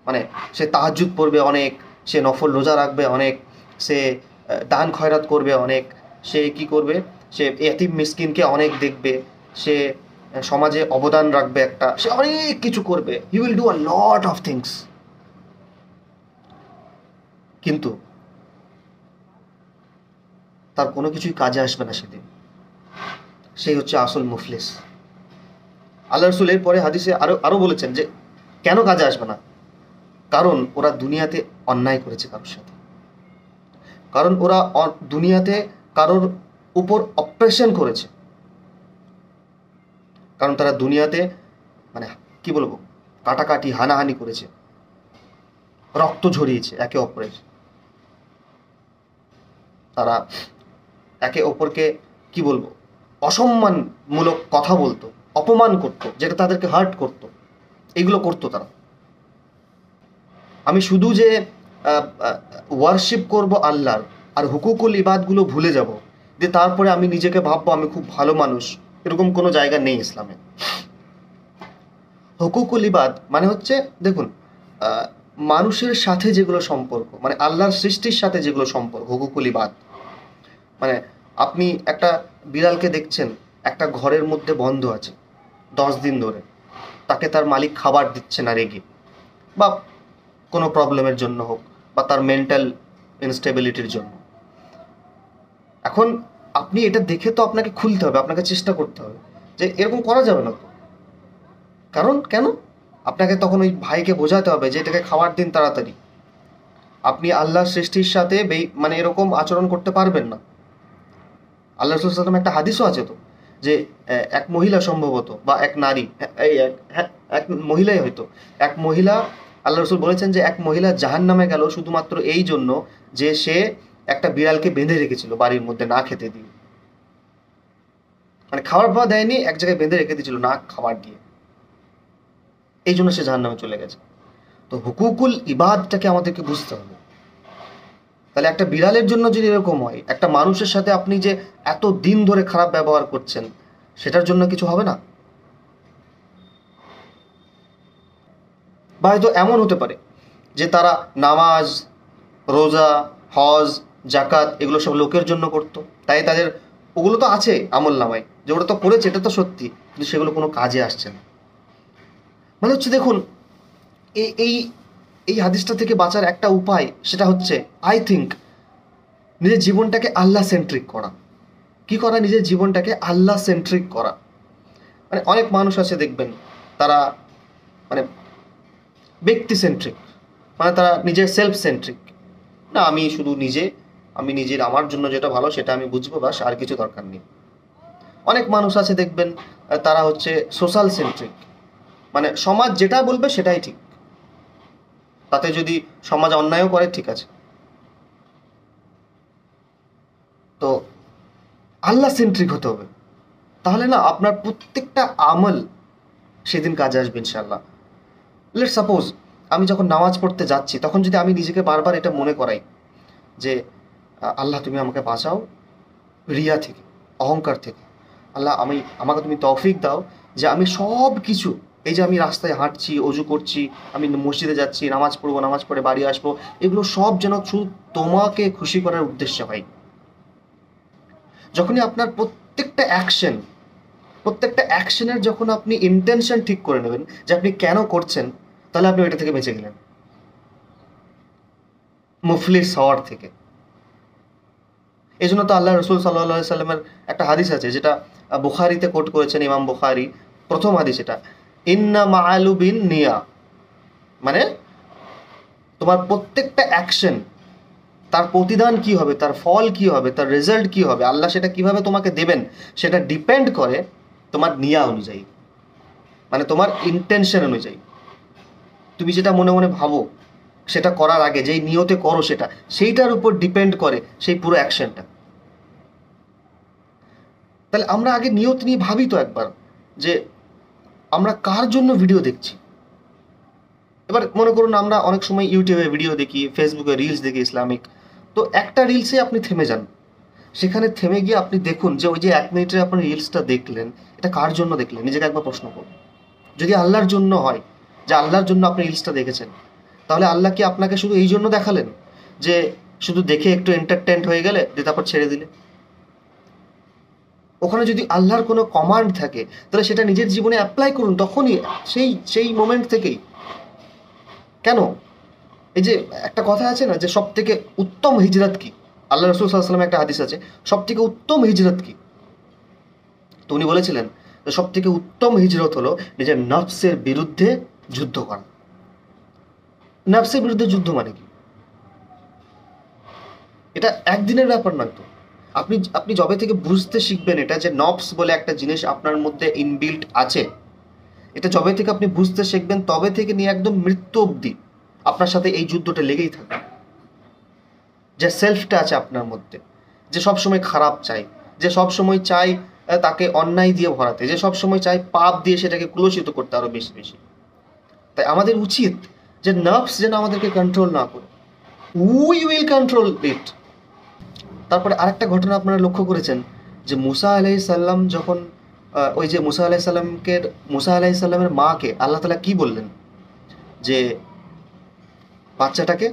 মানে সে তাহাজ্জুদ পড়বে অনেক, সে নফল রোজা রাখবে অনেক, সে দান খয়রাত করবে অনেক, সে কি করবে, সে এতিম মিসকিনকে অনেক দেখবে, সে সমাজে অবদান রাখবে একটা, সে অনেক কিছু করবে, he will do a lot of things. কিন্তু তার কোনো কিছুই কাজে আসবে না সেদিন। সেই হচ্ছে আসল মুফলিস। আল্লাহ রসুল এর পরে হাদিসে আরো আরো বলেছেন যে কেন কাজে আসবে না? কারণ ওরা দুনিয়াতে অন্যায় করেছে কারোর সাথে, কারণ ওরা দুনিয়াতে কারোর উপর অপারেশন করেছে, কারণ তারা দুনিয়াতে মানে কি বলবো, কাটাকাটি হানাহানি করেছে, রক্ত ঝরিয়েছে একে অপরের, তারা একে অপরকে কি বলবো, অসম্মানমূলক কথা বলতো, অপমান করতো, যেটা তাদেরকে হার্ট করতো, এগুলো করতো তারা। আমি শুধু যে ওয়ারশিপ করব আল্লাহর আর হুকুকুল ইবাদগুলো ভুলে যাব, যে তারপরে আমি নিজেকে ভাববো আমি খুব ভালো মানুষ, এরকম কোনো জায়গা নেই ইসলামে। হুকুকুল ইবাদ মানে হচ্ছে দেখুন, মানুষের সাথে যেগুলো সম্পর্ক, মানে আল্লাহর সৃষ্টির সাথে যেগুলো সম্পর্ক, হুকুকুল ইবাদ মানে আপনি একটা বিড়ালকে দেখছেন একটা ঘরের মধ্যে বন্ধ আছে 10 দিন ধরে, তাকে তার মালিক খাবার দিচ্ছে না রেগে, বা কোনো প্রবলেমের জন্য হোক, বা তার মেন্টাল ইনস্টেবিলিটির জন্য। এখন আপনি এটা দেখে তো আপনাকে খুলতে হবে, আপনাকে চেষ্টা করতে হবে যে এরকম করা যাবে না তো, কেন আপনাকে তখন ওই ভাইকে বোঝাতে হবে যে এটাকে খাবার দিন তাড়াতাড়ি। আপনি আল্লাহর সৃষ্টির সাথে মানে এরকম আচরণ করতে পারবেন না। আল্লাহ রাসূল সাল্লাল্লাহু আলাইহি ওয়াসাল্লাম একটা হাদিসও আছে তো, যে এক মহিলা সম্ভবত বা এক নারী, এই এক মহিলাই হয়তো, এক মহিলা, আল্লাহ রাসূল বলেছেন যে এক মহিলা জাহান্নামে গেল শুধুমাত্র এই জন্য যে সে একটা বিড়ালকে বেঁধে রেখেছিল বাড়ির মধ্যে না খেতে দিয়ে। মানে খাবার পাওয়া দেয়নি, এক জায়গায় বেঁধে রেখে দিয়েছিল না খাবার দিয়ে, এই জন্য সে জাহান্নামে চলে গেছে। তো হুকুকুল ইবাদটাকে আমাদেরকে বুঝতে হবে। তাহলে একটা বিড়ালের জন্য যদি এরকম হয়, একটা মানুষের সাথে আপনি যে এত দিন ধরে খারাপ ব্যবহার করছেন, সেটার জন্য কিছু হবে না? বা হয়তো এমন হতে পারে যে তারা নামাজ, রোজা, হজ, জাকাত এগুলো সব লোকের জন্য করতো, তাই তাদের ওগুলো তো আছে আমল নামায়, যে ওটা তো করেছে, এটা তো সত্যি, কিন্তু সেগুলো কোনো কাজে আসছে না। মানে হচ্ছে দেখুন, এই এই এই হাদিসটা থেকে বাঁচার একটা উপায়, সেটা হচ্ছে আই থিঙ্ক নিজের জীবনটাকে আল্লাহ সেন্ট্রিক করা। কি করা? নিজের জীবনটাকে আল্লাহ সেন্ট্রিক করা। মানে অনেক মানুষ আছে দেখবেন, তারা মানে ব্যক্তি সেন্ট্রিক, মানে তারা নিজের সেলফ সেন্ট্রিক, না আমি শুধু আমি নিজের, আমার জন্য যেটা ভালো সেটা আমি বুঝবো, বাস, আর কিছু দরকার নেই। অনেক মানুষ আছে দেখবেন, তারা হচ্ছে সোশ্যাল সেন্ট্রিক, মানে সমাজ যেটা বলবে সেটাই ঠিক, তাতে যদি সমাজ অন্যায়ও করে ঠিক আছে। তো আল্লাহ সেন্ট্রিক হতে হবে, তাহলে না আপনার প্রত্যেকটা আমল সেদিন কাজে আসবে ইনশাল্লাহ। লেটস সাপোজ আমি যখন নামাজ পড়তে যাচ্ছি, তখন যদি আমি নিজেকে বারবার এটা মনে করাই যে আল্লাহ তুমি আমাকে বাঁচাও রিয়া থেকে, অহংকার থেকে। আল্লাহ আমাকে তুমি তৌফিক দাও যে আমি সব কিছু, এই যে আমি রাস্তায় হাঁটছি, অজু করছি, আমি মসজিদে যাচ্ছি, নামাজ পড়বো, নামাজ পড়ে বাড়ি আসবো, এগুলো সব যেন শুধু তোমাকে খুশি করার উদ্দেশ্যে হয়। যখনই আপনার প্রত্যেকটা অ্যাকশনের যখন আপনি ইন্টেনশন ঠিক করে নেবেন যে আপনি কেন করছেন, তাহলে আপনি ওইটা থেকে বেঁচে গেলেন, মুফলিস হওয়ার থেকে। এই জন্য তো আল্লাহ রসুল সাল্লাহ সাল্লামের একটা হাদিস আছে, যেটা বুখারিতে কোট করেছেন ইমাম বুখারি, প্রথম হাদিস এটা, ইন্না মাআলু বিন নিয়া, মানে তোমার প্রত্যেকটা অ্যাকশন, তার প্রতিদান কি হবে, তার ফল কি হবে, তার রেজাল্ট কি হবে, আল্লাহ সেটা কিভাবে তোমাকে দেবেন, সেটা ডিপেন্ড করে তোমার নিয়া অনুযায়ী, মানে তোমার ইন্টেনশন অনুযায়ী। তুমি যেটা মনে মনে ভাবো সেটা করার আগে যেই নিয়তে করো, সেইটার উপর ডিপেন্ড করে সেই পুরো অ্যাকশনটা। তাহলে আমরা আগে নিয়ত নিয়ে ভাবি তো একবার, যে আমরা কার জন্য ভিডিও দেখছি। এবার মনে করুন আমরা অনেক সময় ইউটিউবে ভিডিও দেখি, ফেসবুকে রিলস দেখি ইসলামিক, তো একটা রিলসে আপনি থেমে যান, সেখানে থেমে গিয়ে আপনি দেখুন যে ওই যে 1 মিনিটের আপনি রিলসটা দেখলেন, এটা কার জন্য দেখলেন, নিজেকে একবার প্রশ্ন করুন। যদি আল্লাহর জন্য হয়, যে আল্লাহর জন্য আপনি রিলসটা দেখেছেন, তাহলে আল্লাহ কি আপনাকে শুধু এই জন্য দেখালেন যে শুধু দেখে একটু এন্টারটেইনড হয়ে গেলে দিয়ে তারপর ছেড়ে দিলে? ওখানে যদি আল্লাহর কোনো কমান্ড থাকে, তাহলে সেটা নিজের জীবনে অ্যাপ্লাই করুন তখনই, সেই মোমেন্ট থেকেই। কেন? এই যে একটা কথা আছে না, যে সব থেকে উত্তম হিজরত কি, আল্লাহ রসুল সাল্লাল্লাহু আলাইহি ওয়াসাল্লামের একটা হাদিস আছে, সব থেকে উত্তম হিজরত কি? তো উনি বলেছিলেন যে সব থেকে উত্তম হিজরত হলো নিজের নফসের বিরুদ্ধে যুদ্ধ করা। নফসের বিরুদ্ধে যুদ্ধ মানে কি? এটা একদিনের ব্যাপার নয় তো। আপনি যবে থেকে বুঝতে শিখবেন এটা, যে নফস বলে একটা জিনিস আপনার মধ্যে ইনবিল্ট আছে, এটা যবে থেকে আপনি বুঝতে শিখবেন, তবে থেকে নিয়ে একদম মৃত্যু অবধি আপনার সাথে এই যুদ্ধটা লেগেই থাকবে। যে সেলফটা আছে আপনার মধ্যে, যে সবসময় খারাপ চাই, যে সবসময় চাই তাকে অন্যায় দিয়ে ভরাতে, যে সবসময় চাই পাপ দিয়ে সেটাকে কুলসিত করতে আরো বেশি বেশি। তাই আমাদের উচিত যে নার্ভস যেন আমাদেরকে কন্ট্রোল না করে, উই উইল কন্ট্রোল ইট। তারপরে আরেকটা ঘটনা আপনারা লক্ষ্য করেছেন, যে মুসা আলাইহিস সালাম যখন ওই যে মুসা আলাইহিস সালামের মাকে আল্লাহ তাআলা কি বললেন, যে বাচ্চাটাকে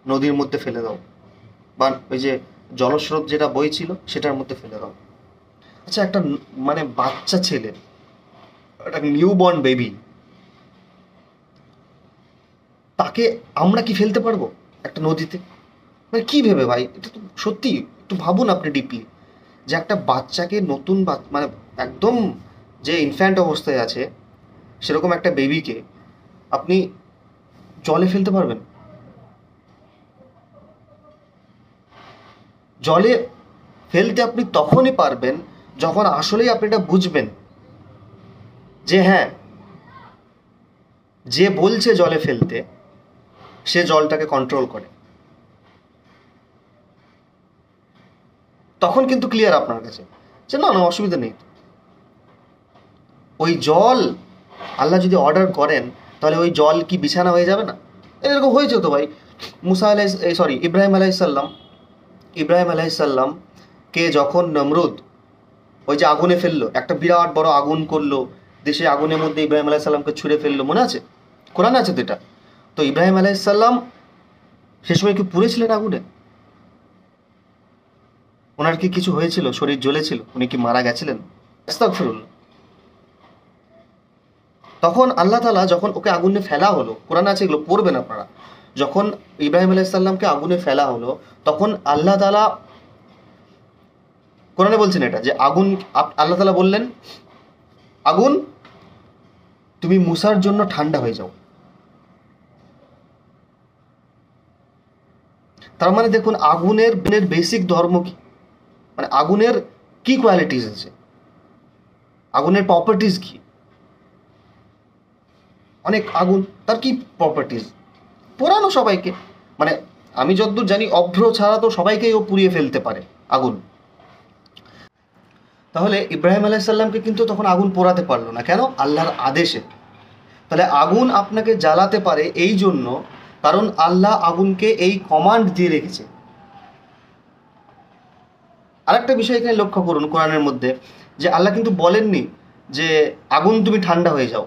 নদীর মধ্যে ফেলে দাও, বা ওই যে জলস্রোত যেটা বইছিল সেটার মধ্যে ফেলে দাও। আচ্ছা, একটা মানে বাচ্চা ছেলে, একটা নিউ বর্ন বেবি, তাকে আমরা কি ফেলতে পারবো একটা নদীতে? মানে কি ভেবে ভাই, এটা তো সত্যি একটু ভাবুন আপনি ডিপলি, যে একটা বাচ্চাকে মানে একদম যে ইনফ্যান্ট অবস্থায় আছে, সেরকম একটা বেবিকে আপনি জলে ফেলতে পারবেন? জলে ফেলতে আপনি তখনই পারবেন যখন আসলেই আপনি এটা বুঝবেন যে হ্যাঁ, যে বলছে জলে ফেলতে সে জলটাকে কন্ট্রোল করে। তখন কিন্তু ক্লিয়ার আপনার কাছে যে না না, অসুবিধা নেই। ওই জল আল্লাহ যদি অর্ডার করেন তাহলে ওই জল কি বিছানা হয়ে যাবে না? এরকম হয়েছে তো ভাই। ইব্রাহিম আলাইসাল্লামকে যখন নমরুদ ওই যে আগুনে ফেললো, একটা বিরাট বড় আগুন করলো, দেশে আগুনের মধ্যে ইব্রাহিম আলাইসাল্লামকে ছুঁড়ে ফেললো, মনে আছে? কোরআন আছে তো এটা। তো ইব্রাহিম আলাইসাল্লাম সে সময় কি পুড়েছিলেন আগুনে? ওনার কি কিছু হয়েছিল? শরীর জ্বলেছিল? উনি কি মারা গেছিলেন? আস্তাগফিরুল্লাহ। তখন আল্লাহ তাআলা যখন ওকে আগুনে ফেলা হলো, কোরআন আছে, এগুলো পড়বেন আপনারা। যখন ইব্রাহিম আলাইসাল্লামকে আগুনে ফেলা হলো তখন আল্লাহ তাআলা কোরআনে বলছেন এটা যে আগুন, আল্লাহ তাআলা বললেন, আগুন তুমি মুসার জন্য ঠান্ডা হয়ে যাও। তার মানে দেখুন আগুনের বেসিক ধর্ম কি, মানে আগুনের কি কোয়ালিটিস আছে, আগুনের প্রপার্টিজ কি। অনেক আগুন, তার কি প্রপার্টিজ? পোড়ানো সবাইকে, মানে আমি যতদূর জানি অভ্র ছাড়া তো সবাইকেই ও পুড়িয়ে ফেলতে পারে আগুন। তাহলে ইব্রাহিম আলাইসাল্লামকে কিন্তু তখন আগুন পোড়াতে পারলো না, কেন? আল্লাহর আদেশে। তাহলে আগুন আপনাকে জ্বালাতে পারে এই জন্য কারণ আল্লাহ আগুনকে এই কমান্ড দিয়ে রেখেছে। আরেকটা বিষয় এখানে লক্ষ্য করুন কোরআনের মধ্যে, যে আল্লাহ কিন্তু বলেননি যে আগুন তুমি ঠান্ডা হয়ে যাও।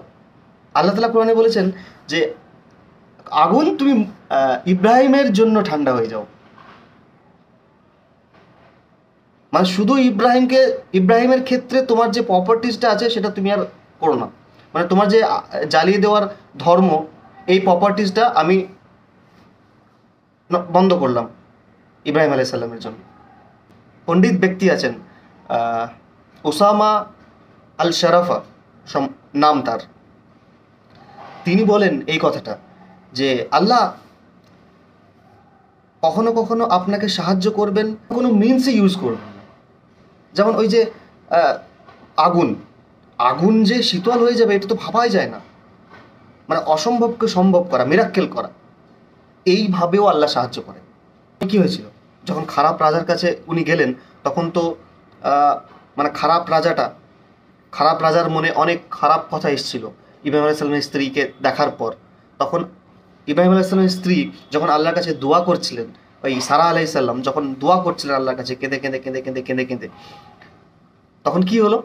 আল্লাহ তাআলা কোরআনে বলেছেন যে আগুন তুমি ইব্রাহিমের জন্য ঠান্ডা হয়ে যাও। মানে শুধু ইব্রাহিমের ক্ষেত্রে তোমার যে প্রপার্টিসটা আছে সেটা তুমি আর করো না, মানে তোমার যে জ্বালিয়ে দেওয়ার ধর্ম, এই প্রপার্টিসটা আমি বন্ধ করলাম ইব্রাহিম আলাইসাল্লামের জন্য। পণ্ডিত ব্যক্তি আছেন ওসামা আল শরাফা নাম তার, তিনি বলেন এই কথাটা যে আল্লাহ কখনো কখনো আপনাকে সাহায্য করবেন, কোনো মিনসে ইউজ করবেন না। যেমন ওই যে আগুন আগুন যে শীতল হয়ে যাবে এটা তো ভাবাই যায় না, মানে অসম্ভবকে সম্ভব করা, মিরাক্কেল করা, এইভাবেও আল্লাহ সাহায্য করেন। কি হয়েছিল যখন খারাপ রাজার কাছে উনি গেলেন, তখন তো মানে খারাপ রাজার মনে অনেক খারাপ কথা এসেছিল ইব্রাহিম আলাইসাল্লামের স্ত্রীকে দেখার পর। তখন ইব্রাহিম আলাইসাল্লামের স্ত্রী যখন আল্লাহর কাছে দোয়া করছিলেন, ওই সারা আলাইসাল্লাম যখন দোয়া করছিলেন আল্লাহর কাছে কেঁদে কেঁদে কেঁদে কেঁদে কেঁদে কেঁদে, তখন কি হলো?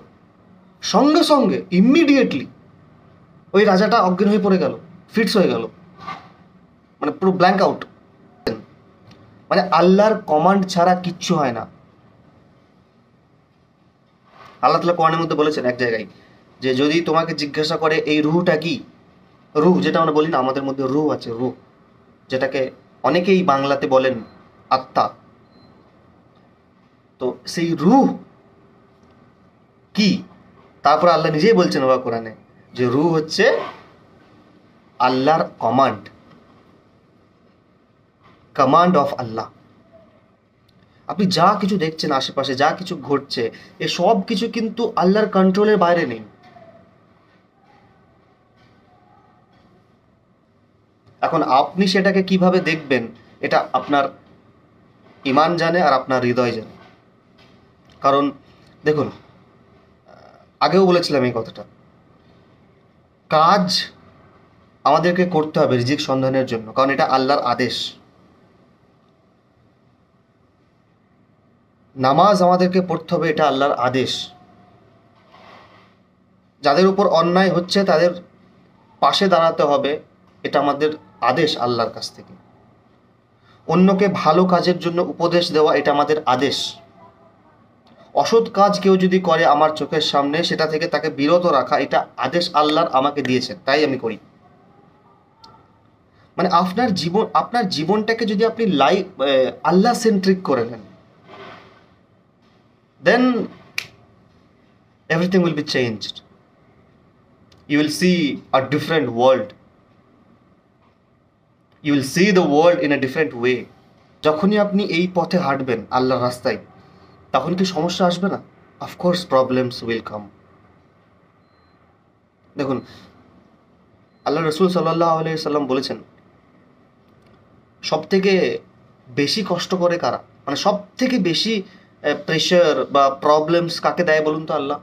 সঙ্গে সঙ্গে ইমিডিয়েটলি ওই রাজাটা অজ্ঞান হয়ে পড়ে গেল, ফিটস হয়ে গেল, মানে পুরো ব্ল্যাঙ্ক আউট। মানে আল্লাহর কমান্ড ছাড়া কিচ্ছু হয় না। আল্লাহ তাআলা কোরআনের মধ্যে বলেছেন এক জায়গায় যে যদি তোমাকে জিজ্ঞাসা করে এই রুহটা কি, রুহ যেটা আমরা বলি না, আমাদের মধ্যে রুহ আছে, রুহ যেটাকে অনেকেই বাংলাতে বলেন আত্মা, তো সেই রুহ কি? তারপর আল্লাহ নিজেই বলছেন ওয়া কোরআনে যে রুহ হচ্ছে আল্লাহর কমান্ড অফ আল্লাহ। আপনি যা কিছু দেখছেন আশেপাশে, যা কিছু ঘটছে, এ সব কিছু কিন্তু আল্লাহর কন্ট্রোলের বাইরে নেই। এখন আপনি সেটাকে কিভাবে দেখবেন এটা আপনার ইমান জানে আর আপনার হৃদয় জানে। কারণ দেখুন, আগেও বলেছিলাম এই কথাটা, কাজ আমাদেরকে করতে হবে রিজিক সন্ধানের জন্য, কারণ এটা আল্লাহর আদেশ। নামাজ আমাদেরকে পড়তে হবে, এটা আল্লাহর আদেশ। যাদের উপর অন্যায় হচ্ছে তাদের পাশে দাঁড়াতে হবে, এটা আমাদের আদেশ আল্লাহর কাছ থেকে। অন্যকে ভালো কাজের জন্য উপদেশ দেওয়া, এটা আমাদের আদেশ। অসৎ কাজ কেউ যদি করে আমার চোখের সামনে, সেটা থেকে তাকে বিরত রাখা, এটা আদেশ আল্লাহর আমাকে দিয়েছেন, তাই আমি করি। মানে আপনার জীবনটাকে যদি আপনি আল্লাহ সেন্ট্রিক করে নেন, then everything will be changed. You will see a different world. You will see the world in a different way. যখনই আপনি এই পথে হাঁটবেন আল্লাহর রাস্তায়, তখন কি সমস্যা আসবে না? Of course problems will come. দেখুন, আল্লাহ রসুল সাল্লাল্লাহু আলাইহি সাল্লাম বলেছেন, সব থেকে বেশি কষ্ট করে কারা, মানে সব থেকে বেশি প্রেশার বা প্রবলেমস কাকে দেয় বলুন তো? আল্লাহ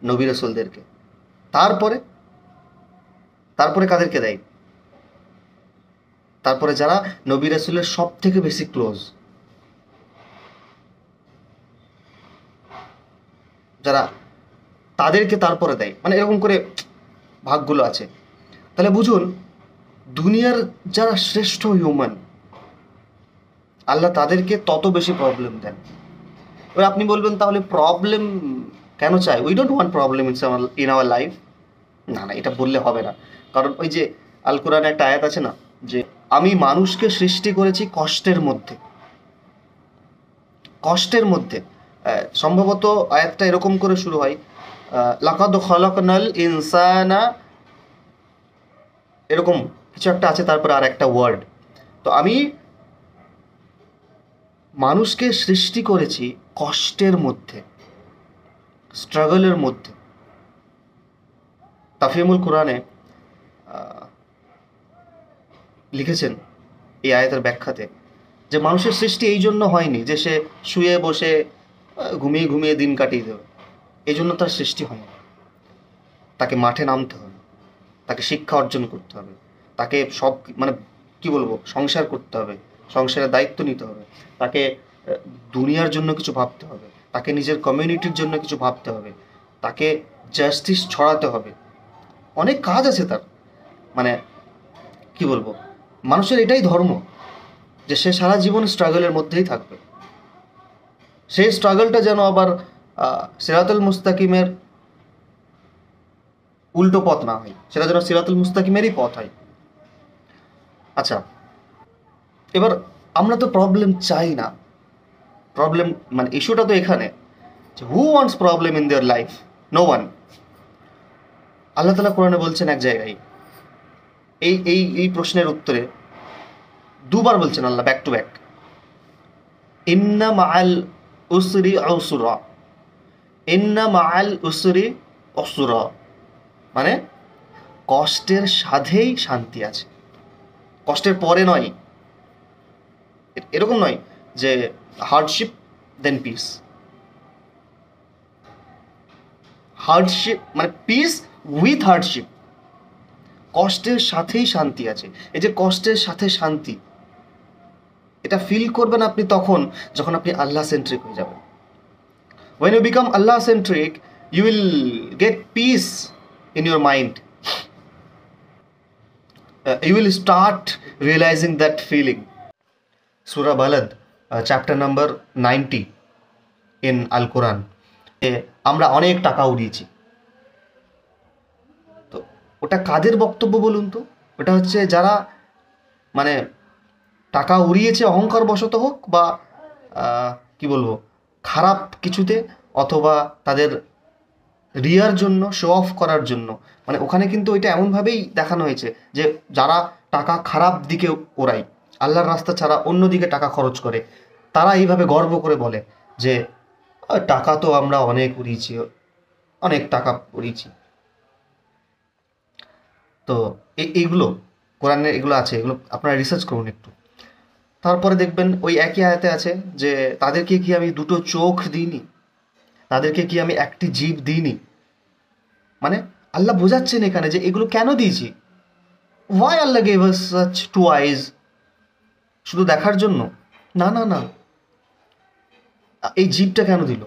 নবী রসুলদেরকে। তারপরে তারপরে কাদেরকে দেয়? তারপরে যারা নবী রাসূলের সব থেকে বেশি ক্লোজ, যারা, তাদেরকে তারপরে দেয়। মানে এরকম করে ভাগগুলো আছে। তাহলে বুঝুন, দুনিয়ার যারা শ্রেষ্ঠ হিউম্যান, আল্লাহ তাদেরকে তত বেশি প্রবলেম দেন। এবার আপনি বলবেন, তাহলে প্রবলেম কেন চাই? We don't want problem in our life. না না, এটা বললে হবে না। কারণ ওই যে আল কোরআনে একটা আয়াত আছে না, যে আমি মানুষকে সৃষ্টি করেছি কষ্টের মধ্যে। কষ্টের মধ্যে সম্ভবত আয়াতটা এরকম করে শুরু হয়, লাকাদ খলাকনাল ইনসানা, এরকম কিছু একটা আছে, তারপরে আর একটা ওয়ার্ড। তো আমি মানুষকে সৃষ্টি করেছি কষ্টের মধ্যে, স্ট্রাগলের মধ্যে। তাফহিমুল কোরআনে লিখেছেন এই আয়াতের ব্যাখ্যাতে, যে মানুষের সৃষ্টি এই জন্য হয়নি যে সে শুয়ে বসে ঘুমিয়ে ঘুমিয়ে দিন কাটিয়ে দেবে। এই জন্য তার সৃষ্টি হয়নি। তাকে মাঠে নামতে হবে, তাকে শিক্ষা অর্জন করতে হবে, তাকে সব মানে কি বলবো, সংসার করতে হবে, সংসারের দায়িত্ব নিতে হবে, তাকে দুনিয়ার জন্য কিছু ভাবতে হবে, তাকে নিজের কমিউনিটির জন্য কিছু ভাবতে হবে, তাকে জাস্টিস ছড়াতে হবে। অনেক কাজ আছে তার। মানে কি বলবো, মানুষের এটাই ধর্ম, যে সে সারা জীবন স্ট্রাগলের মধ্যেই থাকবে। সেই স্ট্রাগলটা যেন আবার সিরাতুল মুস্তাকিমের উল্টো পথ না হয়, সেটা যেন সিরাতুল মুস্তাকিমেরই পথ হয়। আচ্ছা, এবার আমরা তো প্রবলেম চাই না। প্রবলেম মানে ইস্যুটা তো এখানে, যে who wants problem in their life? No one. Allah তাআলা কোরআনে বলছেন এক জায়গায়, এই এই এই প্রশ্নের উত্তরে দুবার বলছেন আল্লাহ, ব্যাক টু ব্যাক, ইন্না মাআল উসরি উসরা, ইন্না মাআল উসরি উসরা, মানে কষ্টের সাথেই শান্তি আছে। কষ্টের পরে নয়, এরকম নয় যে হার্ডশিপ দেন পিস। হার্ডশিপ মানে পিস উইথ হার্ডশিপ। কষ্টের সাথেই শান্তি আছে। এই যে কষ্টের সাথে শান্তি, এটা ফিল করবেন আপনি তখন যখন আপনি আল্লাহ সেন্ট্রিক হয়ে যাবেন। when you become Allah centric, you will get peace in your mind. You will start realizing that feeling. Surah Balad, chapter number 90 in Al Quran. আমরা অনেক টাকা উড়িয়েছি। তো ওটা কাদের বক্তব্য বলুন তো? ওটা হচ্ছে যারা মানে টাকা উড়িয়েছে অহংকার বশত হোক, বা কি বলবো, খারাপ কিছুতে, অথবা তাদের রিয়ার জন্য, শো অফ করার জন্য। মানে ওখানে কিন্তু ওইটা এমনভাবেই দেখানো হয়েছে যে যারা টাকা খারাপ দিকে ওড়ায়, আল্লাহর রাস্তা ছাড়া অন্য দিকে টাকা খরচ করে, তারা এইভাবে গর্ব করে বলে যে টাকা তো আমরা অনেক উড়িয়েছি, অনেক টাকা উড়িয়েছি। তো এইগুলো কোরআনে এগুলো আছে, এগুলো আপনারা রিসার্চ করুন একটু। তারপরে দেখবেন ওই একই আয়াতে আছে যে তাদেরকে কি আমি দুটো চোখ দিইনি, তাদেরকে কি আমি একটি জিভ দিইনি। মানে আল্লাহ বোঝাচ্ছেন এখানে যে এগুলো কেন দিয়েছি। ওয়াই আল্লাহ গেভ আস সাচ টু আইজ? শুধু দেখার জন্য? না না না। এই জিভটা কেন দিল?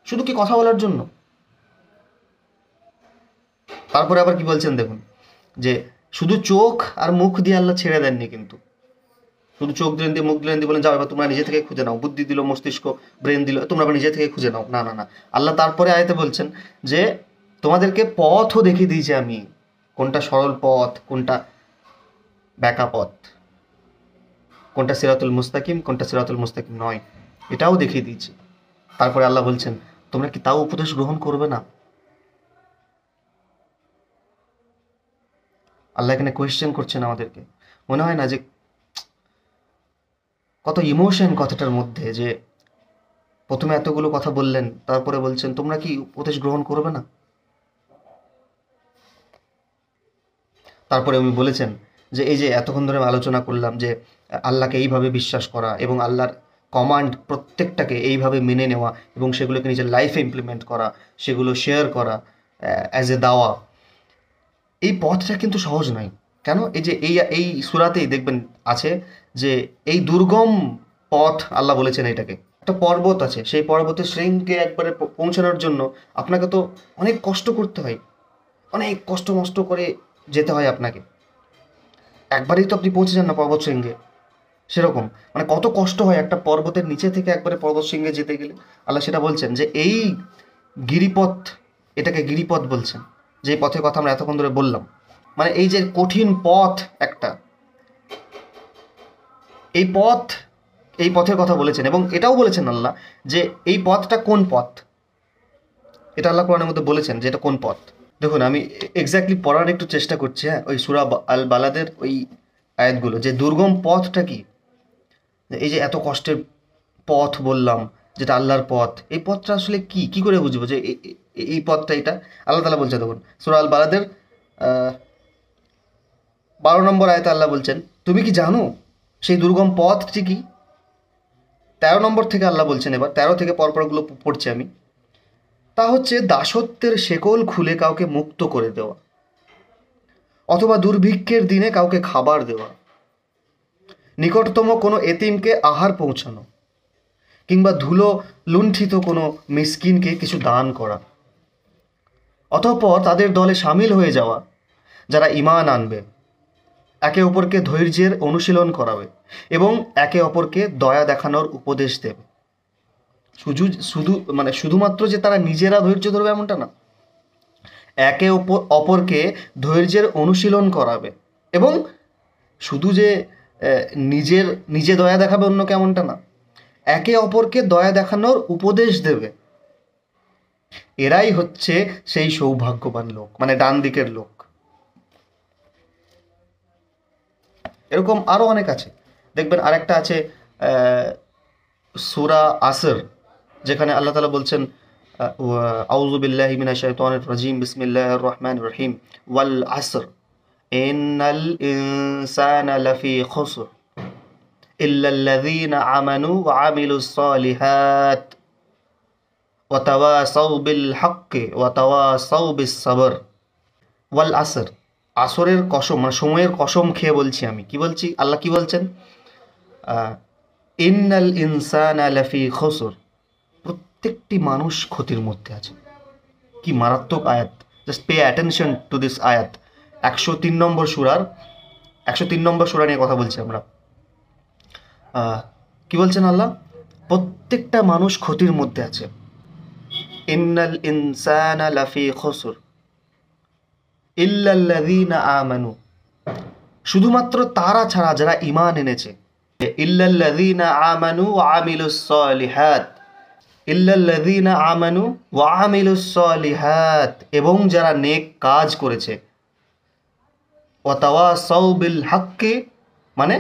শুধু কি কথা বলার জন্য? তারপরে আবার কি বলছেন দেখুন, যে শুধু চোখ আর মুখ দিয়ে আল্লাহ ছেড়ে দেননি, কিন্তু শুধু চোখ দিলেন দিয়ে, মুখ দিলেন দিয়ে বলেন যাও এবার তোমরা নিজে থেকে খুঁজে নাও, বুদ্ধি দিল, মস্তিষ্ক, ব্রেন দিল, তোমরা আবার নিজে থেকে খুঁজে নাও। না না না, আল্লাহ তারপরে আয়াতে বলছেন যে তোমাদেরকে পথও দেখিয়ে দিয়েছি আমি, কোনটা সরল পথ, কোনটা ব্যাকা পথ, কোনটা সিরাতুল মুস্তাকিম, কোনটা সিরাতুল মুস্তাকিম নয়, এটাও দেখিয়ে দিয়েছি। তারপরে আল্লাহ বলছেন তোমরা কি তাও উপদেশ গ্রহণ করবে না? আল্লাহ এখানে কোয়েশ্চেন করছেন আমাদেরকে। মনে হয় না যে কত ইমোশন কথাটার মধ্যে, যে প্রথমে এতগুলো কথা বললেন, তারপরে বলছেন তোমরা কি উপদেশ গ্রহণ করবে না? তারপরে উনি বলেছেন যে এই যে এতক্ষণ ধরে আমি আলোচনা করলাম যে আল্লাহকে এইভাবে বিশ্বাস করা এবং আল্লাহর কমান্ড প্রত্যেকটাকে এইভাবে মেনে নেওয়া এবং সেগুলোকে নিজের লাইফে ইমপ্লিমেন্ট করা, সেগুলো শেয়ার করা অ্যাজ এ দাওয়া, এই পথটা কিন্তু সহজ নয়। কেন? এই যে এই সূরাতেই দেখবেন আছে যে এই দুর্গম পথ, আল্লাহ বলেছেন এটাকে একটা পর্বত আছে, সেই পর্বতের শৃঙ্গে একবারে পৌঁছানোর জন্য আপনাকে তো অনেক কষ্ট করতে হয়, অনেক কষ্ট মষ্ট করে যেতে হয় আপনাকে। একবারেই তো আপনি পৌঁছে যান না পর্বত শৃঙ্গে। সেরকম মানে কত কষ্ট হয় একটা পর্বতের নিচে থেকে একবারে পর্বত শৃঙ্গে যেতে গেলে। আল্লাহ সেটা বলছেন যে এই গিরিপথ, এটাকে গিরিপথ বলছেন, যে পথের কথা আমরা এতক্ষণ ধরে বললাম। মানে এই যে কঠিন পথ একটা, এই পথ, এই পথের কথা বলেছেন এবং এটাও বলেছেন আল্লাহ যে এই পথটা কোন পথ, এটা আল্লাহ কোরআনের মধ্যে বলেছেন যে এটা কোন পথ। দেখুন আমি এক্স্যাক্টলি পড়ার একটু চেষ্টা করছি, হ্যাঁ, ওই সূরা আল বালাদের ওই আয়াতগুলো, যে দুর্গম পথটা কি, এই যে এত কষ্টের পথ বললাম যেটা আল্লাহর পথ, এই পথটা আসলে কি, কি করে বুঝবো যে এই পথটা এটা? আল্লাহ তাআলা বলছে দেখুন সূরা আল বালাদের 12 নম্বর আয়াতে আল্লাহ বলছেন, তুমি কি জানো সেই দুর্গম পথটি কি? 13 নম্বর থেকে আল্লাহ বলছেন, এবার 13 থেকে পরপরগুলো পড়ছি আমি। তা হচ্ছে দাসত্বের শেকল খুলে কাউকে মুক্ত করে দেওয়া, অথবা দুর্ভিক্ষের দিনে কাউকে খাবার দেওয়া, নিকটতম কোনো এতিমকে আহার পৌঁছানো, কিংবা ধুলো লুণ্ঠিত কোনো মিসকিনকে কিছু দান করা, অতঃপর তাদের দলে সামিল হয়ে যাওয়া যারা ঈমান আনবে, একে অপরকে ধৈর্যের অনুশীলন করাবে এবং একে অপরকে দয়া দেখানোর উপদেশ দেবে। শুধুমাত্র যে তারা নিজেরা ধৈর্য ধরবে এমনটা না, একে অপরকে ধৈর্যের অনুশীলন করাবে এবং শুধু যে নিজে দয়া দেখাবে অন্যকে এমনটা না, একে অপরকে দয়া দেখানোর উপদেশ দেবে। এরাই হচ্ছে সেই সৌভাগ্যবান লোক, মানে ডান দিকের লোক। এরকম আরো অনেক আছে, দেখবেন আরেকটা আছে সূরা আসর, যেখানে আল্লাহ তাআলা বলছেন আউযু বিল্লাহি মিনাশ শাইতানির রাজিম বিসমিল্লাহির রহমানির রহিম ওয়াল আসর ইন্নাল ইনসানা লাফি খুসর ইল্লাল্লাযীনা আমানু ওয়া আমিলুস সালিহাত ওয়া তাওয়াসাউ বিল হাক্কি ওয়া তাওয়াসাউ বিস সাবর। ওয়াল আসর, আসরের কসম, মানে সময়ের কসম খেয়ে বলছি আমি। কি বলছি? আল্লাহ কি বলছেন? ইন্নাল ইনসানা লাফি খুসর, প্রত্যেকটি মানুষ ক্ষতির মধ্যে আছে। কি মারাত্মক আয়াত! Just pay attention to this আয়াত। 103 নম্বর সূরার 103 নম্বর সূরা নিয়ে কথা বলছি আমরা। কি বলছেন আল্লাহ? প্রত্যেকটা মানুষ ক্ষতির মধ্যে আছে। ইন্নাল ইনসানা লাফি খুসর ইল্লাল্লাযীনা আমানু, শুধুমাত্র তারা ছাড়া যারা ঈমান এনেছে। ইল্লাল্লাযীনা আমানু ওয়া আমিলুস সালিহাত, ইল্লাল্লাযীনা আমানু ওয়া আমিলুস সালিহাত, এবং যারা নেক কাজ করেছে। ওয়া তাওয়াসাউ বিল হাক্কি, মানে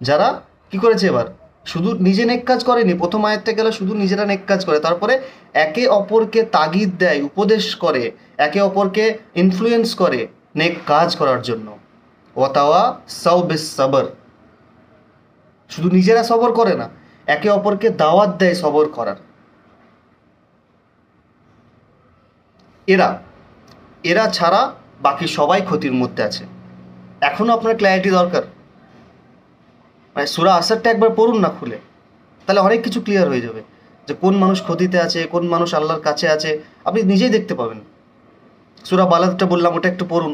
যারা কি করেছে, এবার শুধু নিজে নেক কাজ করেনি, প্রথম আয়াতটা গেল শুধু নিজেরা নেক কাজ করে, তারপরে একে অপরকে তাগিদ দেয়, উপদেশ করে, একে অপরকে ইনফ্লুয়েন্স করে নেক কাজ করার জন্য। ওয়া তাওয়াসাউ বিস সাবর, শুধু নিজেরা সবর করে না, একে অপরকে দাওয়াত দেয় সবর করার। এরা ছাড়া বাকি সবাই ক্ষতির মধ্যে আছে। এখনো আপনার ক্ল্যারিটি দরকার, মানে সূরা আসরটা একবার পড়ুন না খুলে, তাহলে অনেক কিছু ক্লিয়ার হয়ে যাবে যে কোন মানুষ ক্ষতিতে আছে, কোন মানুষ আল্লাহর কাছে আছে, আপনি নিজেই দেখতে পাবেন। সূরা বালাদটা বললাম, ওটা একটু পড়ুন।